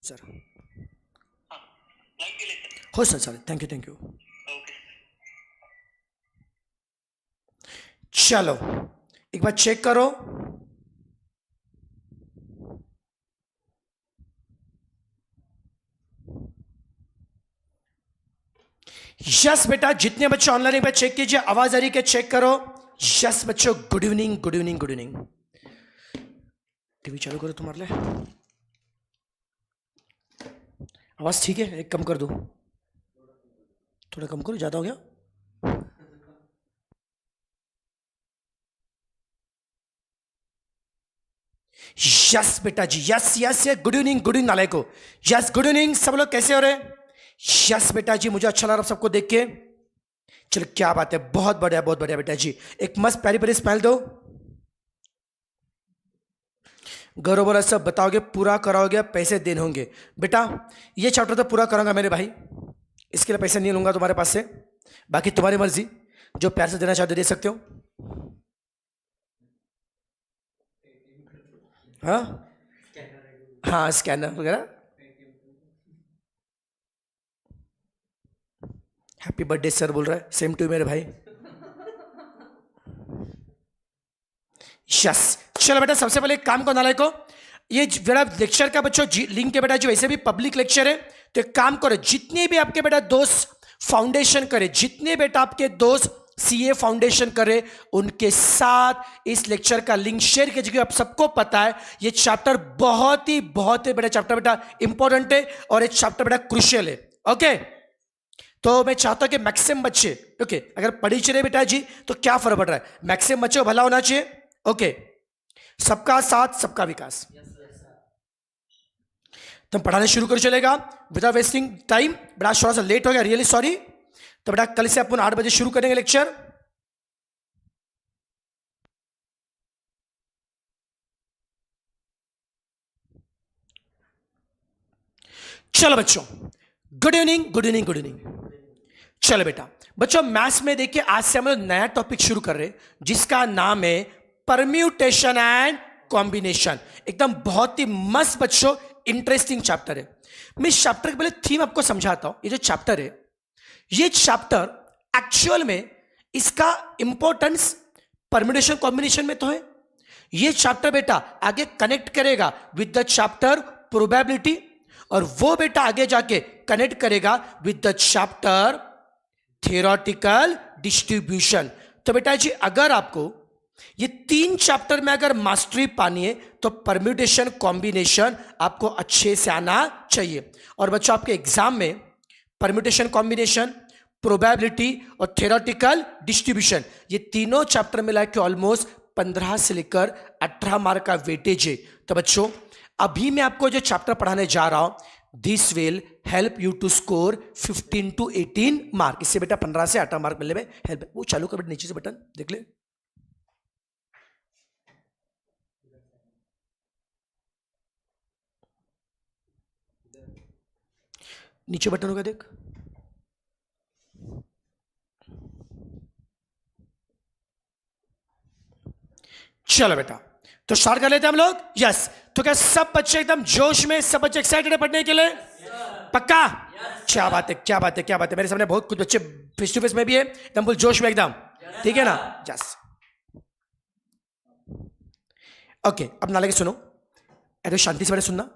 Sir हाँ, like के लिए सर। हो sir sir thank you okay. चलो एक बार चेक करो। यस बेटा, जितने बच्चे ऑनलाइन एक बार चेक कीजिए, आवाज आ रही है चेक करो। यस बच्चों, good evening good evening good evening. TV चालू करो तुम्हारे लिए। आवाज ठीक है? एक कम कर दो, थोड़ा कम करो, ज्यादा हो गया। यस बेटा जी, yes yes yes, good evening नाले को। यस गुड इवनिंग सब लोग, कैसे हो रहे? यस बेटा जी, मुझे अच्छा लग रहा सबको देख के। चलो क्या बात है, बहुत बढ़िया बेटा जी। एक मस्त प्यारी प्यारी स्माइल दो। गौरव बोला सब बताओगे, पूरा कराओगे, पैसे देने होंगे। बेटा ये चैप्टर तो पूरा करूंगा मेरे भाई, इसके लिए पैसे नहीं लूंगा तुम्हारे पास से। बाकी तुम्हारी मर्जी, जो प्यार से देना चाहते दे सकते हो। हाँ हाँ, स्कैनर वगैरह। हैप्पी बर्थडे सर बोल रहा है, सेम टू मेरे भाई। यस चलो बेटा, सबसे पहले एक काम को नालायक को, ये बेटा लेक्चर का बच्चों लिंक है बेटा, जो वैसे भी पब्लिक लेक्चर है, तो एक काम करो, जितने भी आपके बेटा दोस्त फाउंडेशन करे, जितने बेटा आपके दोस्त सीए फाउंडेशन करे, उनके साथ इस लेक्चर का लिंक शेयर कीजिए। आप सबको पता है ये चैप्टर बहुत ही बड़ा चैप्टर बेटा, इंपॉर्टेंट है, और ये चैप्टर बेटा क्रुशियल है। ओके, तो मैं चाहता हूं कि मैक्सिमम बच्चे, ओके, अगर पढ़ी चले बेटा जी तो क्या फर्क पड़ रहा है, मैक्सिमम बच्चों को भला होना चाहिए। ओके, सबका साथ सबका विकास। तो हम पढ़ाने शुरू कर चलेगा विदाउट वेस्टिंग टाइम। बड़ा थोड़ा सा लेट हो गया, रियली सॉरी। तो बेटा कल से अपन 8 बजे शुरू करेंगे लेक्चर। चलो बच्चों, good evening good evening good evening. चलो बेटा बच्चों, मैथ्स में देखिए आज से हम लोग नया टॉपिक शुरू कर रहे हैं, जिसका नाम है परम्यूटेशन एंड कॉम्बिनेशन। एकदम बहुत ही मस्त बच्चों, इंटरेस्टिंग चैप्टर है। मैं इस चैप्टर के पहले थीम आपको समझाता हूं। ये जो चैप्टर है, ये चैप्टर एक्चुअल में इसका इंपॉर्टेंस परम्यूटेशन कॉम्बिनेशन में तो है। ये चैप्टर बेटा आगे कनेक्ट करेगा विद द चैप्टर प्रोबेबिलिटी, और वो बेटा आगे जाके कनेक्ट करेगा with the chapter theoretical distribution. तो बेटा जी अगर आपको ये 3 चैप्टर में अगर मास्टरी पानी है, तो परम्यूटेशन कॉम्बिनेशन आपको अच्छे से आना चाहिए। और बच्चों आपके एग्जाम में परम्यूटेशन कॉम्बिनेशन, प्रोबेबिलिटी और थ्योरेटिकल डिस्ट्रीब्यूशन, ये तीनों चैप्टर मिला के ऑलमोस्ट 15 से लेकर 18 मार्क का वेटेज है। तो बच्चों अभी मैं आपको जो चैप्टर पढ़ाने जा रहा हूं, this will help you to score 15 to 18 mark. इससे बेटा 15 से 18 मार्क मिलने में हेल्प। वो चालू कर बेटा, नीचे से बटन देख ले। नीचे बटन होगा देख। चलो बेटा तो स्टार्ट कर लेते हैं हम लोग। यस, तो क्या सब बच्चे एकदम जोश में, सब बच्चे एक्साइटेड है पढ़ने के लिए? पक्का? क्या बात है क्या बात है क्या बात है। मेरे सामने बहुत कुछ बच्चे फेस टू फेस में भी है, एकदम फुल जोश में एकदम, ठीक है ना? यस ओके, अब ना लगे सुनो, ऐसे शांति से सुनना।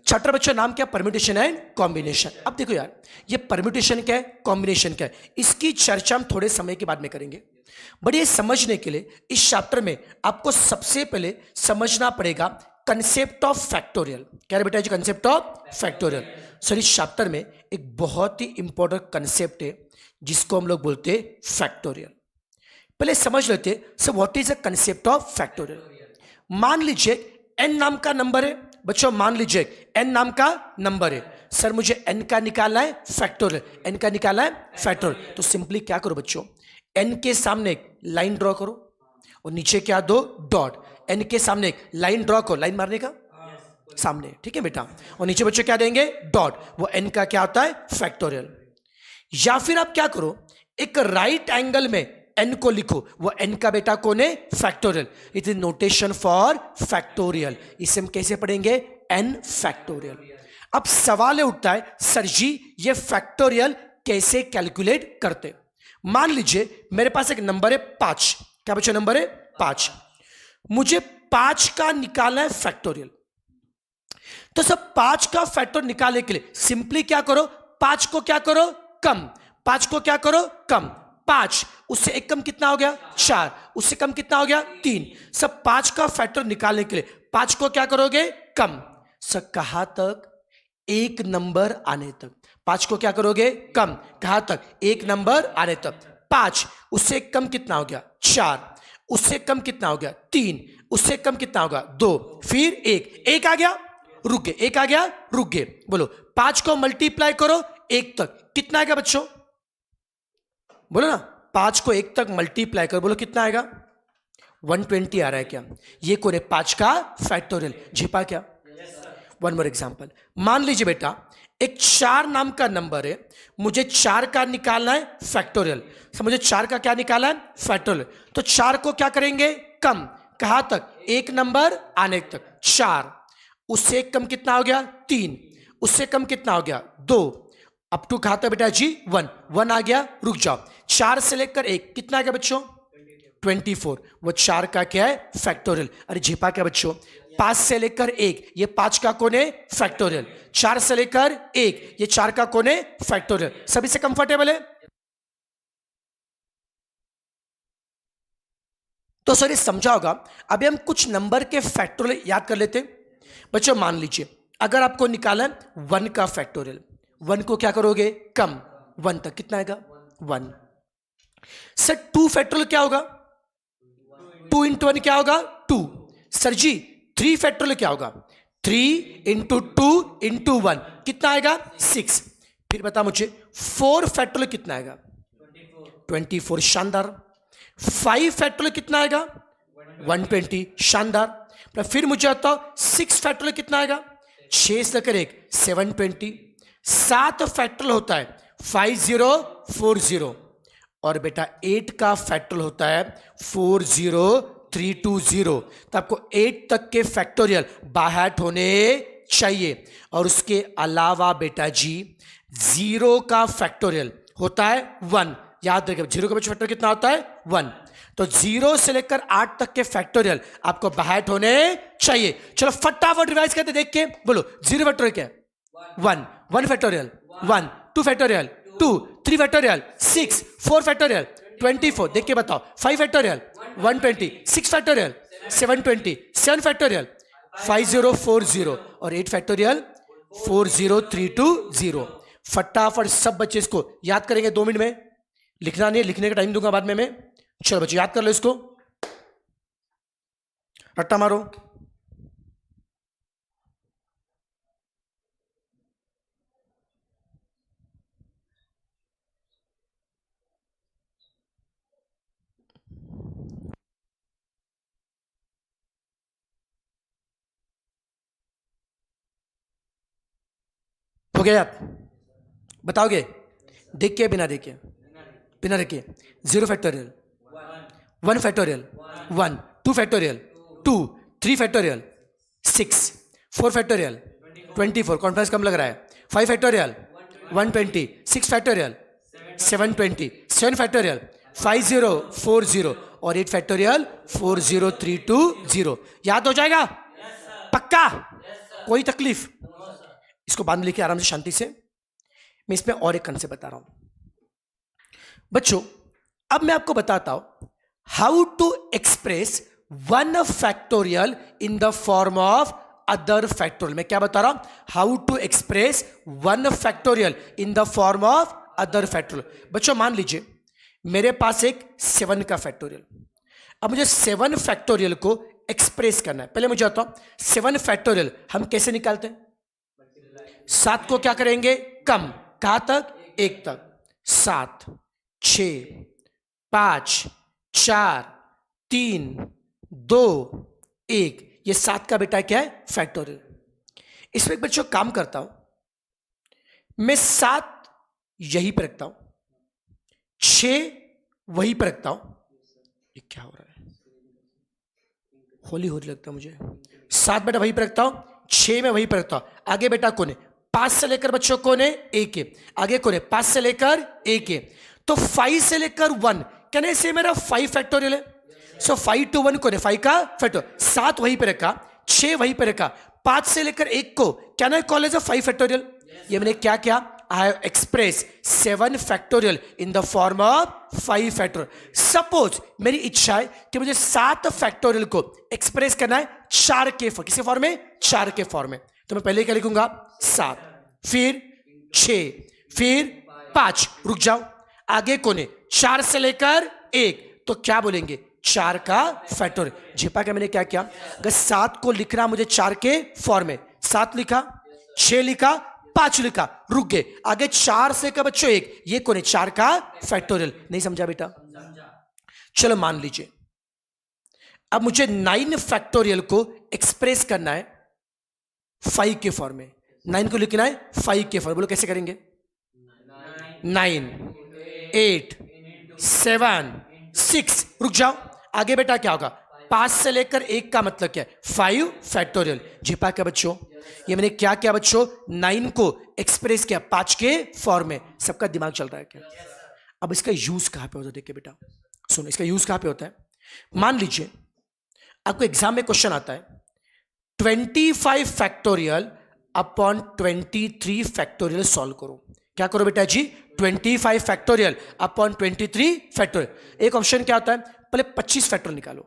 चैप्टर बच्चों नाम क्या? Permutation and combination. अब देखो यार, ये परम्यूटेशन क्या है, कॉम्बिनेशन क्या है, इसकी चर्चा हम थोड़े समय के बाद में करेंगे। बट ये समझने के लिए इस चैप्टर में आपको सबसे पहले समझना पड़ेगा कंसेप्ट ऑफ फैक्टोरियल। क्या है बेटा जी? Concept of factorial. सर इस चैप्टर में एक बहुत ही इंपॉर्टेंट कंसेप्ट है, जिसको हम लोग बोलते हैं फैक्टोरियल। पहले समझ लेते sir what is the concept of factorial. मान लीजिए n नाम का नंबर है बच्चों, मान लीजिए n नाम का नंबर है। सर मुझे n का निकालना है फैक्टोरियल, n का निकालना है फैक्टोरियल। तो सिंपली क्या करो बच्चों, n के सामने एक लाइन ड्रॉ करो और नीचे क्या दो? डॉट। n के सामने एक लाइन ड्रॉ करो, लाइन मारने का सामने, ठीक है बेटा, और नीचे बच्चों क्या देंगे? डॉट। वो n का क्या होता है? फैक्टोरियल। या फिर आप क्या करो, एक राइट एंगल में n को लिखो, वो n का बेटा कौन है? Factorial. It is notation for factorial. इसे हम कैसे पढ़ेंगे? n factorial. अब सवाल ये उठता है सर जी ये फैक्टोरियल कैसे कैलकुलेट करते। मान लीजिए मेरे पास एक नंबर है 5, क्या बच्चा नंबर है 5, मुझे 5 का निकालना है फैक्टोरियल। तो सब 5 का फैक्टर निकालने के लिए सिंपली क्या करो, 5 को क्या करो कम, 5 को क्या करो कम, 5 उससे एक कम कितना हो गया 4, उससे कम कितना हो गया 3। सब 5 का फैक्टर निकालने के लिए 5 को क्या करोगे कम, सब कहां तक एक नंबर आने तक, 5 को क्या करोगे कम, कहां तक एक नंबर आने तक। 5 उससे कम कितना हो गया 4, उससे कम कितना हो गया 3, उससे कम कितना होगा 2, फिर 1 आ गया रुक गए, 1 आ गया रुक गए। बोलो 5 को मल्टीप्लाई करो 1 तक कितना आएगा बच्चों, बोलो ना 5 को 1 तक मल्टीप्लाई करो, बोलो कितना आएगा 120 आ रहा है क्या, ये कौन है 5 का फैक्टोरियल, झिपा क्या। वन मोर एग्जांपल, मान लीजिए बेटा एक 4 नाम का नंबर है, मुझे 4 का निकालना है फैक्टोरियल, मुझे 4 का क्या निकालना है फैक्टोरियल। तो 4 को क्या करेंगे कम, कहां तक एक नंबर आने तक, 4 उससे कम कितना हो गया 3, उससे कम कितना हो गया 2, अप टू कहां तक बेटा जी 1 आ गया रुक जाओ। 4 से लेकर 1 कितना आ गया बच्चों 24, वो 4 का क्या है फैक्टोरियल। अरे झिपा क्या बच्चों, 5 से लेकर 1 ये 5 का कौन है फैक्टोरियल, 4 से लेकर 1 ये 4 का कौन है फैक्टोरियल। सभी से कंफर्टेबल है। तो सर ये समझा होगा। अभी हम कुछ नंबर के फैक्टोरियल याद कर लेते हैं बच्चों। मान लीजिए अगर आपको निकाला है 1 का फैक्टोरियल, 1 को क्या करोगे कम, 1 तक कितना आएगा 1। सर 2 फैक्टोरियल क्या होगा, 2 इंटू 1 क्या होगा 2। सर जी 3 फैक्टोरियल क्या होगा, 3 इंटू 2 इंटू 1 कितना आएगा 6। फिर बता मुझे 4 फैक्टोरियल कितना आएगा 24, शानदार। 5 फैक्टोरियल कितना आएगा 120, शानदार। फिर मुझे बताओ 6 फैक्टोरियल कितना आएगा, 6 से लेकर 1 720। 7 फैक्टोरियल होता है 5040, और बेटा 8 का फैक्टोरियल होता है 40320। तो आपको 8 तक के फैक्टोरियल बाहर होने चाहिए। और उसके अलावा बेटा जी 0 का फैक्टोरियल होता है 1, याद रखिए 0 का फैक्टोरियल कितना होता है 1। तो 0 से लेकर 8 तक के फैक्टोरियल आपको बाहर होने चाहिए। चलो फटाफट रिवाइज करते देख के बोलो 0 फैक्टोरियल क्या है 1 फैक्टोरियल 1, 2 फैक्टोरियल 2, 3 फैक्टोरियल 6, 4 फैक्टोरियल 24, देख के बताओ 5 फैक्टोरियल 120, 6 फैक्टोरियल 720, 7 फैक्टोरियल 5040 और 8 फैक्टोरियल 40320। फटाफट सब बच्चे इसको याद करेंगे 2 मिनट में, लिखना नहीं, लिखने का टाइम दूंगा बाद में मैं। चलो बच्चे याद कर लो इसको, रट्टा मारो। हो गया याद, बताओगे देख के बिना देखे, बिना देखे। 0 factorial 1 factorial 1, 2 factorial 2, 3 factorial 6, 4 factorial 24, conference कम लग रहा है 5 फैक्टोरियल 120, 6 फैक्टोरियल 720, 7 फैक्टोरियल 5040 और 8 फैक्टोरियल 40320। याद हो जाएगा पक्का, कोई तकलीफ। इसको बाद में लिखिए आराम से शांति से। मैं इसमें और एक कंसेप्ट बता रहा हूं बच्चों। अब मैं आपको बताता हूं how to express 1 factorial in the form of other factorial. मैं क्या बता रहा हूं, how to express 1 factorial in the form of other factorial. बच्चों मान लीजिए मेरे पास एक 7 का फैक्टोरियल, अब मुझे 7 फैक्टोरियल को एक्सप्रेस करना है। पहले मुझे बताओ 7 फैक्टोरियल हम कैसे निकालते हैं, 7 को क्या करेंगे कम, कहां तक 1 तक, 7 6 5 4 3 2 1, ये 7 का बेटा क्या है फैक्टोरियल। इसमें एक बच्चों काम करता हूं मैं, 7 यहीं पर रखता हूं, 6 वहीं पर रखता हूं। ये क्या हो रहा है, होली हो रही लगता है मुझे। 7 बेटा वहीं पर रखता हूं, 6 में वहीं पर रखता हूं। आगे बेटा कौन है 5 से लेकर बच्चों कौन है, ए के, आगे कौन है, 5 से लेकर ए के, तो 5 से लेकर 1 कैन आई से मेरा 5 फैक्टोरियल है। सो 5 to 1 कौन है, 5 का फैक्टोरियल, 7 वहीं पे रखा, 6 वहीं पे रखा, 5 से लेकर 1 को can I call as a 5 factorial. ये मैंने क्या किया, I have expressed 7 factorial in the form of 5 factorial. Suppose मेरी इच्छा है कि मुझे 7 फैक्टोरियल को एक्सप्रेस करना है 4 के फॉर्म, किसके फॉर्म में, 4 के फॉर्म में, तो मैं पहले क्या लिखूंगा, 7, फिर 6, फिर 5, रुक जाओ, आगे कौन है, 4 से लेकर 1, तो क्या बोलेंगे, 4 का फैक्टोरियल। झेपा क्या मैंने क्या किया, अगर 7 को लिखना मुझे 4 के फॉर्म में, 7 लिखा, 6 लिखा, 5 लिखा, रुक गए, आगे 4 से का बच्चों 1, ये कौन है, 4 का फैक्टोरियल। नहीं समझा बेटा, चलो मान लीजिए अब मुझे 9 फैक्टोरियल को एक्सप्रेस करना है 5 के फॉर्म में, 9 को लिखना है 5 के फॉर्म, बोलो कैसे करेंगे, 9 8 7 6, रुक जाओ, आगे बेटा क्या होगा, 5 से लेकर 1 का मतलब क्या है, 5 फैक्टोरियल। झेपा क्या बच्चों, ये मैंने क्या किया बच्चों, 9 को एक्सप्रेस किया 5 के फॉर्म में। सबका दिमाग चल रहा है क्या, अब इसका यूज कहां पे होता है, देखिए बेटा सुनो, इसका यूज कहां पे होता है, मान लीजिए आपको एग्जाम में क्वेश्चन आता है 25 फैक्टोरियल अपॉन 23 फैक्टोरियल सॉल्व करो। क्या करो बेटा जी, 25 फैक्टोरियल अपॉन 23 फैक्टोरियल। एक ऑप्शन क्या होता है, पहले 25 फैक्टोरियल निकालो,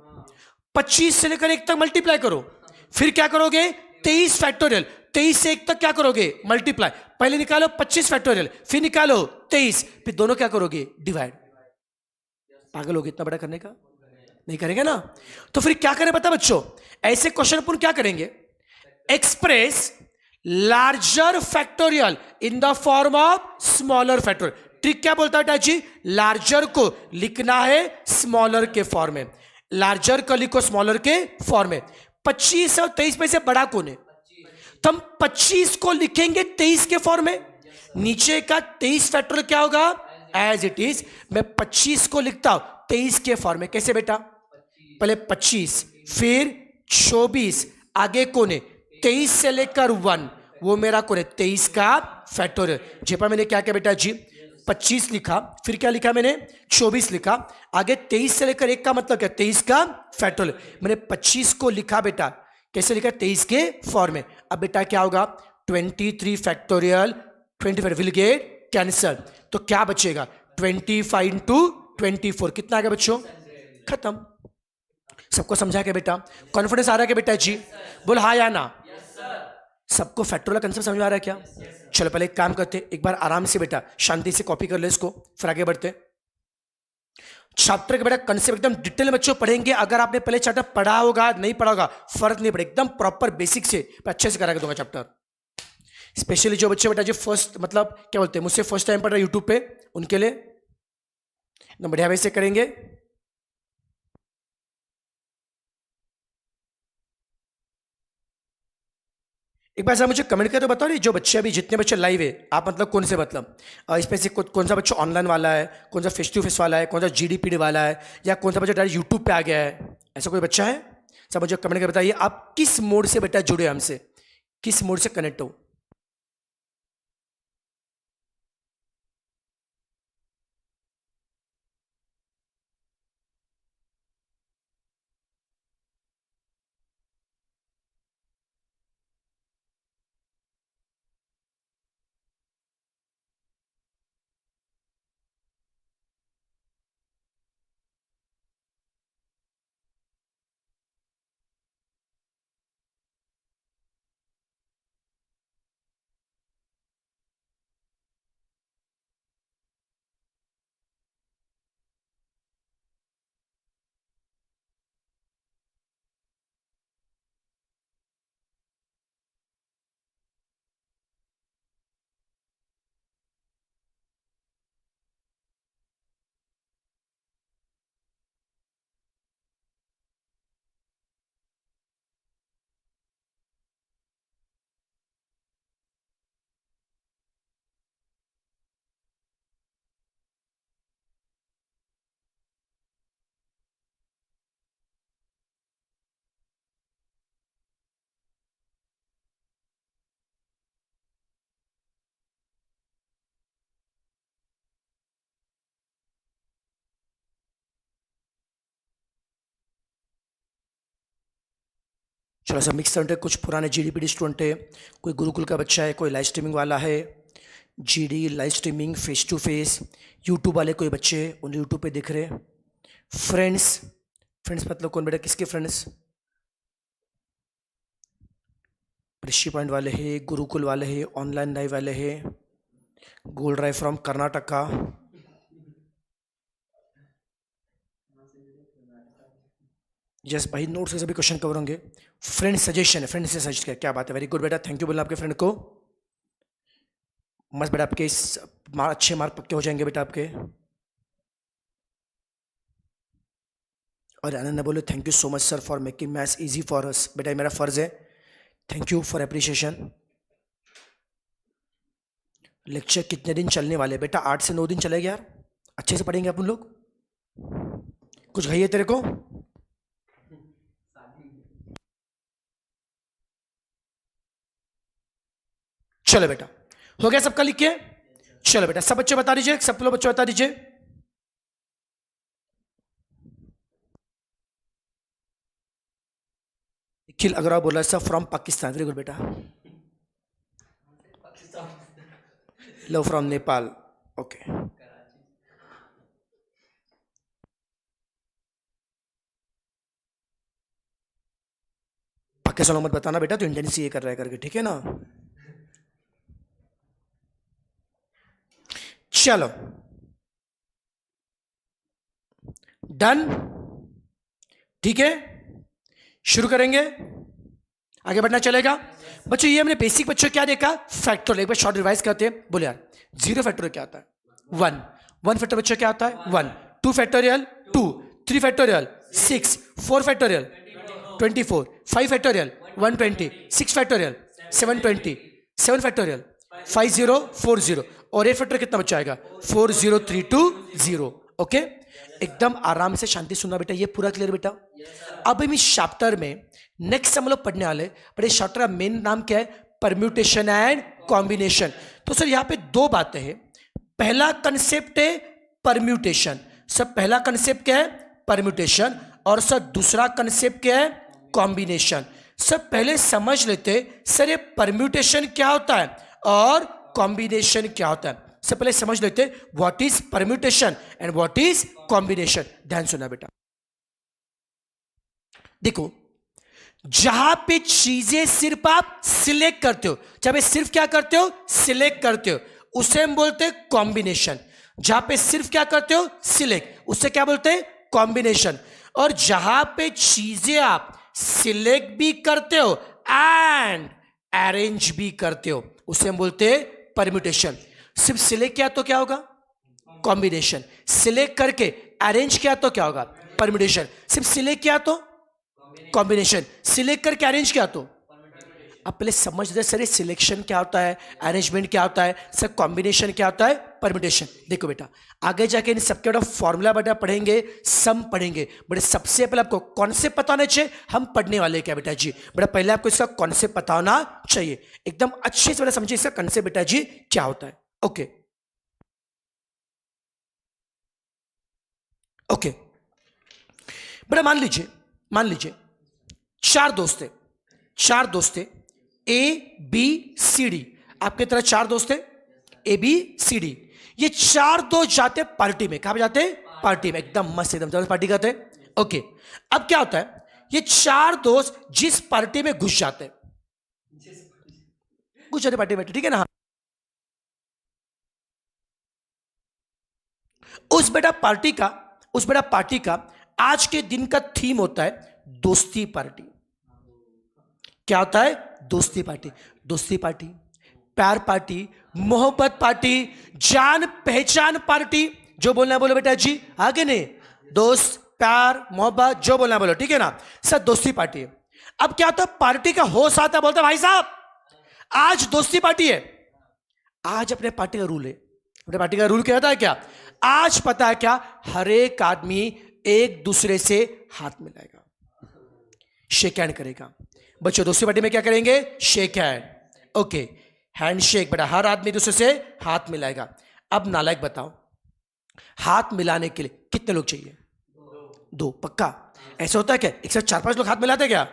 25 से लेकर 1 तक मल्टीप्लाई करो, फिर क्या करोगे, 23 फैक्टोरियल, 23 से 1 तक क्या करोगे, मल्टीप्लाई, पहले निकालो 25 फैक्टोरियल, फिर निकालो 23, फिर दोनों क्या करोगे, डिवाइड। पागल हो गए इतना बड़ा करने का, नहीं करेंगे ना, तो फिर क्या करें बता बच्चों, ऐसे क्वेश्चन अपन क्या करेंगे, express larger factorial in the form of smaller factorial. Trick क्या बोलता है बेटा जी, लार्जर को लिखना है स्मॉलर के फॉर्म में, लार्जर को लिखो स्मॉलर के फॉर्म में। 25 और 23 में से बड़ा कौन है, तो हम 25 को लिखेंगे 23 के फॉर्म में, नीचे का 23 फैक्टोरियल क्या होगा, एज इट इज, मैं 25 को लिखता हूं 23 के फॉर्म में। कैसे बेटा, पहले 25 फिर 24, आगे कौन है, 23 से लेकर 1, वो मेरा कौन है, 23 का फैक्टोरियल। जेपा मैंने क्या किया बेटा जी, 25 लिखा, फिर क्या लिखा मैंने, 24 लिखा, आगे 23 से लेकर 1 का मतलब क्या, 23 का फैक्टोरियल। मैंने 25 को लिखा बेटा, कैसे लिखा, 23 के फॉर्म में। अब बेटा क्या होगा, 23 फैक्टोरियल 25 विल गेट कैंसल, तो क्या बचेगा, 25 इंटू 24, कितना आ गया बच्चों, खत्म। सबको समझा क्या बेटा, कॉन्फिडेंस आ रहा है क्या बेटा जी, बोल हाँ या ना, सबको फैक्टोरियल कंसेप्ट समझ में आ रहा है क्या। चलो पहले एक काम करते, एक बार आराम से बेटा शांति से कॉपी कर ले इसको, फिर आगे बढ़ते। चैप्टर के बेटा कंसेप्ट एकदम डिटेल में बच्चों पढ़ेंगे, अगर आपने पहले चैप्टर पढ़ा होगा नहीं पढ़ा होगा फर्क नहीं पड़ेगा, एकदम प्रॉपर बेसिक से अच्छे से करा के दूंगा चैप्टर। स्पेशली जो बच्चे बेटा जो फर्स्ट मतलब क्या बोलते हैं मुझसे फर्स्ट टाइम पढ़ रहे यूट्यूब पे, उनके लिए एकदम बढ़िया वैसे करेंगे। एक बार सर मुझे कमेंट करके तो बताओ, नहीं जो बच्चे अभी जितने बच्चे लाइव है आप मतलब कौन से मतलब इसमें से कौन सा बच्चा ऑनलाइन वाला है, कौन सा फेस टू फेस वाला है, कौन सा जीडीपीडी वाला है, या कौन सा बच्चा डायरेक्ट यूट्यूब पे आ गया है, ऐसा कोई बच्चा है, सब मुझे कमेंट करके बताइए आप किस मोड से बेटा जुड़े हमसे, किस मोड से कनेक्ट हो। चलो सब मिक्स स्टूडेंट है, कुछ पुराने जीडीपीडी स्टूडेंट है, कोई गुरुकुल का बच्चा है, कोई लाइव स्ट्रीमिंग वाला है, GD live streaming face to face, YouTube वाले कोई बच्चे उन यूट्यूब पे दिख रहे। फ्रेंड्स, फ्रेंड्स मतलब कौन बेटा, किसके फ्रेंड्स? ऋषि पॉइंट वाले हैं, गुरुकुल वाले हैं, ऑनलाइन लाइव वाले हैं, gold Rai from Karnataka, yes भाई नोट्स से सभी क्वेश्चन कवर होंगे। फ्रेंड सजेशन है, फ्रेंड से सजेस्ट किया, क्या बात है, वेरी गुड बेटा, थैंक यू बोलना आपके फ्रेंड को। मस्त बेटा, आपके अच्छे मार्क पक्के हो जाएंगे बेटा आपके। और आनंद ने बोले thank you so much sir for making maths easy for us. बेटा ये मेरा फर्ज है, thank you for appreciation. Lecture कितने दिन चलने वाले बेटा? 8 से 9 दिन चलेगा यार, अच्छे से पढ़ेंगे अपन लोग। कुछ घाई है तेरे को? चलो बेटा, हो गया सबका लिख के? चलो बेटा सब बच्चे बता दीजिए, सब लोग बच्चे बता दीजिए। निखिल अग्रवाल बोला sir from Pakistan, very good बेटा। लो फ्रॉम नेपाल, ओके। पाकिस्तान मत बताना बेटा, तो इंडियन सी ये कर रहा है करके, ठीक है ना? चलो डन, ठीक है, शुरू करेंगे, आगे बढ़ना चलेगा। बच्चों ये हमने बेसिक बच्चों क्या देखा? फैक्टोरियल। एक बार शॉर्ट रिवाइज करते हैं। बोले यार जीरो फैक्टोरियल क्या होता है? 1। 1 फैक्टोरियल बच्चों क्या होता है? 1। 2 factorial 2। 3 factorial 6। 4 factorial 24। 5 factorial 120। 6 factorial 720। 7 factorial 5040। और 8 फैक्टोरियल कितना बच्चा आएगा? 40320। ओके, एकदम आराम से शांति सुनना बेटा, ये पूरा क्लियर बेटा। अब हम इस चैप्टर में नेक्स्ट हम लोग पढ़ने वाले, पर इस चैप्टर का मेन नाम क्या है? Permutation and combination. तो सर यहाँ पे दो बातें हैं। पहला कंसेप्ट है परम्यूटेशन। सर पहला कंसेप्ट क्या है? परम्यूटेशन। और सर दूसरा कंसेप्ट क्या है? कॉम्बिनेशन। सर पहले समझ लेते सर ये परम्यूटेशन क्या होता है और कॉम्बिनेशन क्या होता है। सबसे पहले समझ लेते what is permutation and what is combination. ध्यान सुना बेटा, देखो जहां पे चीजें सिर्फ आप सिलेक्ट करते हो, जहां पे सिर्फ क्या करते हो? सिलेक्ट करते हो, उसे हम बोलते हैं कॉम्बिनेशन। जहां पे सिर्फ क्या करते हो? सिलेक्ट, उससे क्या बोलते हैं? कॉम्बिनेशन। और जहां पे चीजें आप सिलेक्ट भी करते हो एंड अरेंज भी करते हो, उसे हम बोलते हैं परम्यूटेशन। सिर्फ सिलेक्ट किया तो क्या होगा? कॉम्बिनेशन। सिलेक्ट करके अरेंज किया तो क्या होगा? परम्यूटेशन। सिर्फ सिलेक्ट किया तो कॉम्बिनेशन, सिलेक्ट करके अरेंज किया तो। अब पहले समझ दे सर ये सिलेक्शन क्या होता है, अरेंजमेंट क्या होता है, सर कॉम्बिनेशन क्या होता है, परम्यूटेशन। देखो बेटा आगे जाके इन सबके बेटा फॉर्मूला बेटा पढ़ेंगे, सम पढ़ेंगे। बड़े सबसे पहले आपको कॉन्सेप्ट पता होना चाहिए, हम पढ़ने वाले क्या बेटा जी? बेटा पहले आपको इसका कॉन्सेप्ट पता होना चाहिए, एकदम अच्छे से बेटा समझिए इसका कॉन्सेप्ट बेटा जी क्या होता है। ओके ओके बेटा मान लीजिए चार दोस्त थे ए बी सी डी। आपके तरह चार दोस्त थे ए बी सी डी। ये चार दोस्त जाते पार्टी में। कहां पे जाते? पार्टी में, एकदम मस्त, एकदम जबरदस्त पार्टी करते। ओके, अब क्या होता है? ये चार दोस्त जिस पार्टी में घुस जाते पार्टी में, ठीक है ना? उस बेटा पार्टी का आज के दिन का थीम होता है दोस्ती पार्टी। क्या होता है? दोस्ती पार्टी। दोस्ती पार्टी, प्यार पार्टी, मोहब्बत पार्टी, जान पहचान पार्टी। जो बोलना है बोलो बेटा जी, आगे नहीं, दोस्त प्यार मोहब्बत जो बोलना है बोलो, ठीक है ना? सर दोस्ती पार्टी है। अब क्या होता है? पार्टी का होस्ट आता है, बोलता है भाई साहब आज दोस्ती पार्टी है। आज अपने पार्टी का रूल है, अपने पार्टी का रूल क्या होता है? क्या आज पता है क्या? हर एक आदमी एक दूसरे से हाथ मिलाएगा, शेक हैंड करेगा। बच्चों दोस्ती पार्टी में क्या करेंगे? Shake hand. Okay, hand shake बेटा, हर आदमी दूसरे से हाथ मिलाएगा। अब नालायक बताओ, हाथ मिलाने के लिए कितने लोग चाहिए? दो। पक्का? ऐसा होता है क्या एक साथ 4-5 लोग हाथ मिलाते क्या?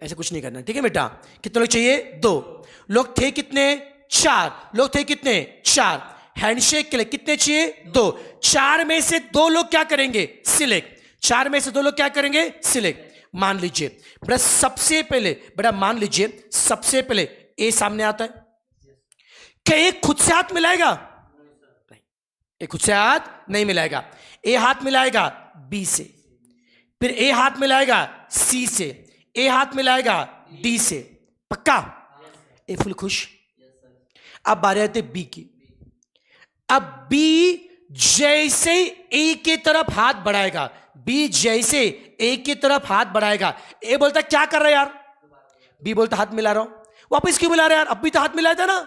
ऐसे कुछ नहीं करना, ठीक है बेटा। कितने लोग चाहिए? 2 लोग थे कितने? 4 लोग थे कितने? 4। हैंडशेक के लिए कितने चाहिए? 2। 4 में से 2 लोग क्या करेंगे? सिलेक्ट। 4 में से 2 लोग क्या करेंगे? सिलेक्ट। मान लीजिए बेटा सबसे पहले, बेटा मान लीजिए सबसे पहले ए सामने आता है, क्या ए खुद से हाथ मिलाएगा? नहीं, ए खुद से हाथ नहीं मिलाएगा। ए हाथ मिलाएगा बी से, फिर ए हाथ मिलाएगा सी से, ए हाथ मिलाएगा डी से। पक्का? ए फुल खुश। अब बारी आती है बी की। अब बी जैसे ए की तरफ हाथ बढ़ाएगा, बी जैसे ए की तरफ हाथ बढ़ाएगा, ए बोलता क्या कर रहा है यार? बी बोलता हाथ मिला रहा हूं। वापस क्यों मिला रहा है यार? अब भी तो हाथ मिलाया था ना।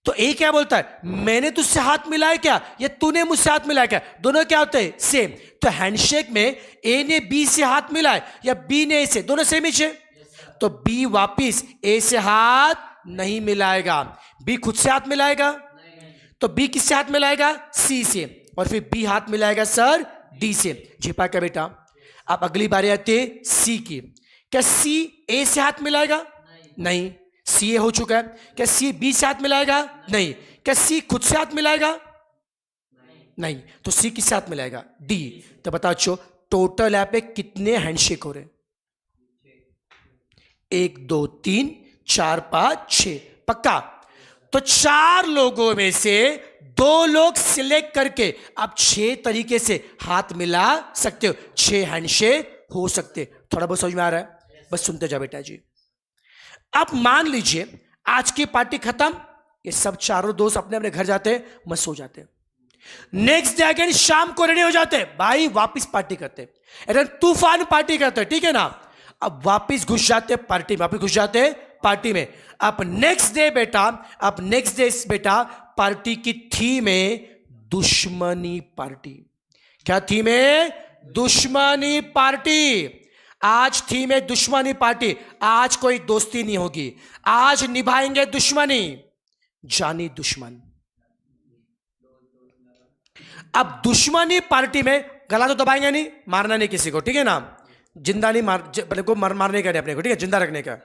तो ए क्या बोलता है? मैंने तुझसे हाथ मिलाया क्या, या तूने मुझसे हाथ मिलाया क्या? दोनों क्या होते हैं? सेम। तो हैंडशेक में ए ने बी से हाथ मिलाया या बी ने ए से, दोनों सेम ही है। तो बी वापिस ए से हाथ नहीं मिलाएगा, बी खुद से हाथ मिलाएगा। तो बी किससे हाथ मिलाएगा? सी से। और फिर बी हाथ मिलाएगा सर डी से। झिपा क्या बेटा? अब अगली बारी आती है सी की। क्या सी ए से हाथ मिलाएगा? नहीं। सी ए हो चुका है। क्या सी बी से हाथ मिलाएगा? नहीं। क्या सी खुद से हाथ मिलाएगा? नहीं। तो सी किससे हाथ मिलाएगा? डी। तो बताओ टोटल यहाँ पे कितने हैंडशेक हो रहे? 1 2 3 4 5 6। पक्का? तो 4 लोगों में से 2 लोग सिलेक्ट करके आप 6 तरीके से हाथ मिला सकते हो, 6 हैंडशेक हो सकते। थोड़ा बहुत समझ में आ रहा है? बस सुनते जाओ बेटा जी। अब मान लीजिए आज की पार्टी खत्म, ये सब चारों दोस्त अपने अपने घर जाते हैं, मस्त सो जाते हैं। नेक्स्ट डे अगेन शाम को रेडी हो जाते हैं, भाई वापस पार्टी करते हैं, एकदम तूफान पार्टी करते हैं, ठीक है ना। अब वापस घुस जाते हैं पार्टी में, वापस घुस जाते हैं पार्टी में। अब नेक्स्ट डे बेटा पार्टी की थीम है दुश्मनी पार्टी। क्या थीम है? दुश्मनी पार्टी। आज थीम है दुश्मनी पार्टी। आज कोई दोस्ती नहीं होगी, आज निभाएंगे दुश्मनी, जानी दुश्मन। अब दुश्मनी पार्टी में गला तो दबाएंगे नहीं, मारना नहीं किसी को, ठीक है ना। जिंदा नहीं मारने का नहीं अपने को, ठीक है, जिंदा रखने का।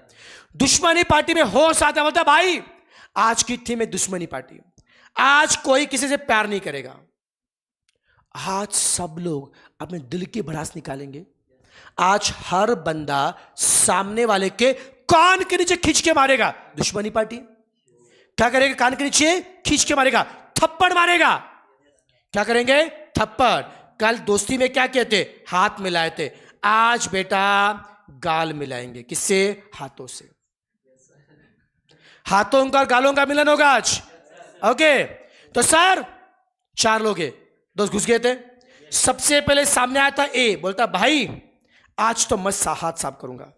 दुश्मनी पार्टी में होश आता बोलता भाई आज की थीम है दुश्मनी पार्टी, आज कोई किसी से प्यार नहीं करेगा। आज सब लोग अपने दिल की भड़ास निकालेंगे। आज हर बंदा सामने वाले के कान के नीचे खींच के मारेगा। दुश्मनी पार्टी क्या करेगा? कान के नीचे खींच के मारेगा, थप्पड़ मारेगा। क्या करेंगे? थप्पड़। कल दोस्ती में क्या कहते? हाथ मिलाए थे। आज बेटा गाल मिलाएंगे। किससे? हाथों से। हाथों का और गालों का मिलन होगा आज। ओके, तो सर 4 लोग हैं, दोस्त घुस गए थे। सबसे पहले सामने आया था ए, बोलता भाई आज तो मैं हाथ साफ करूंगा।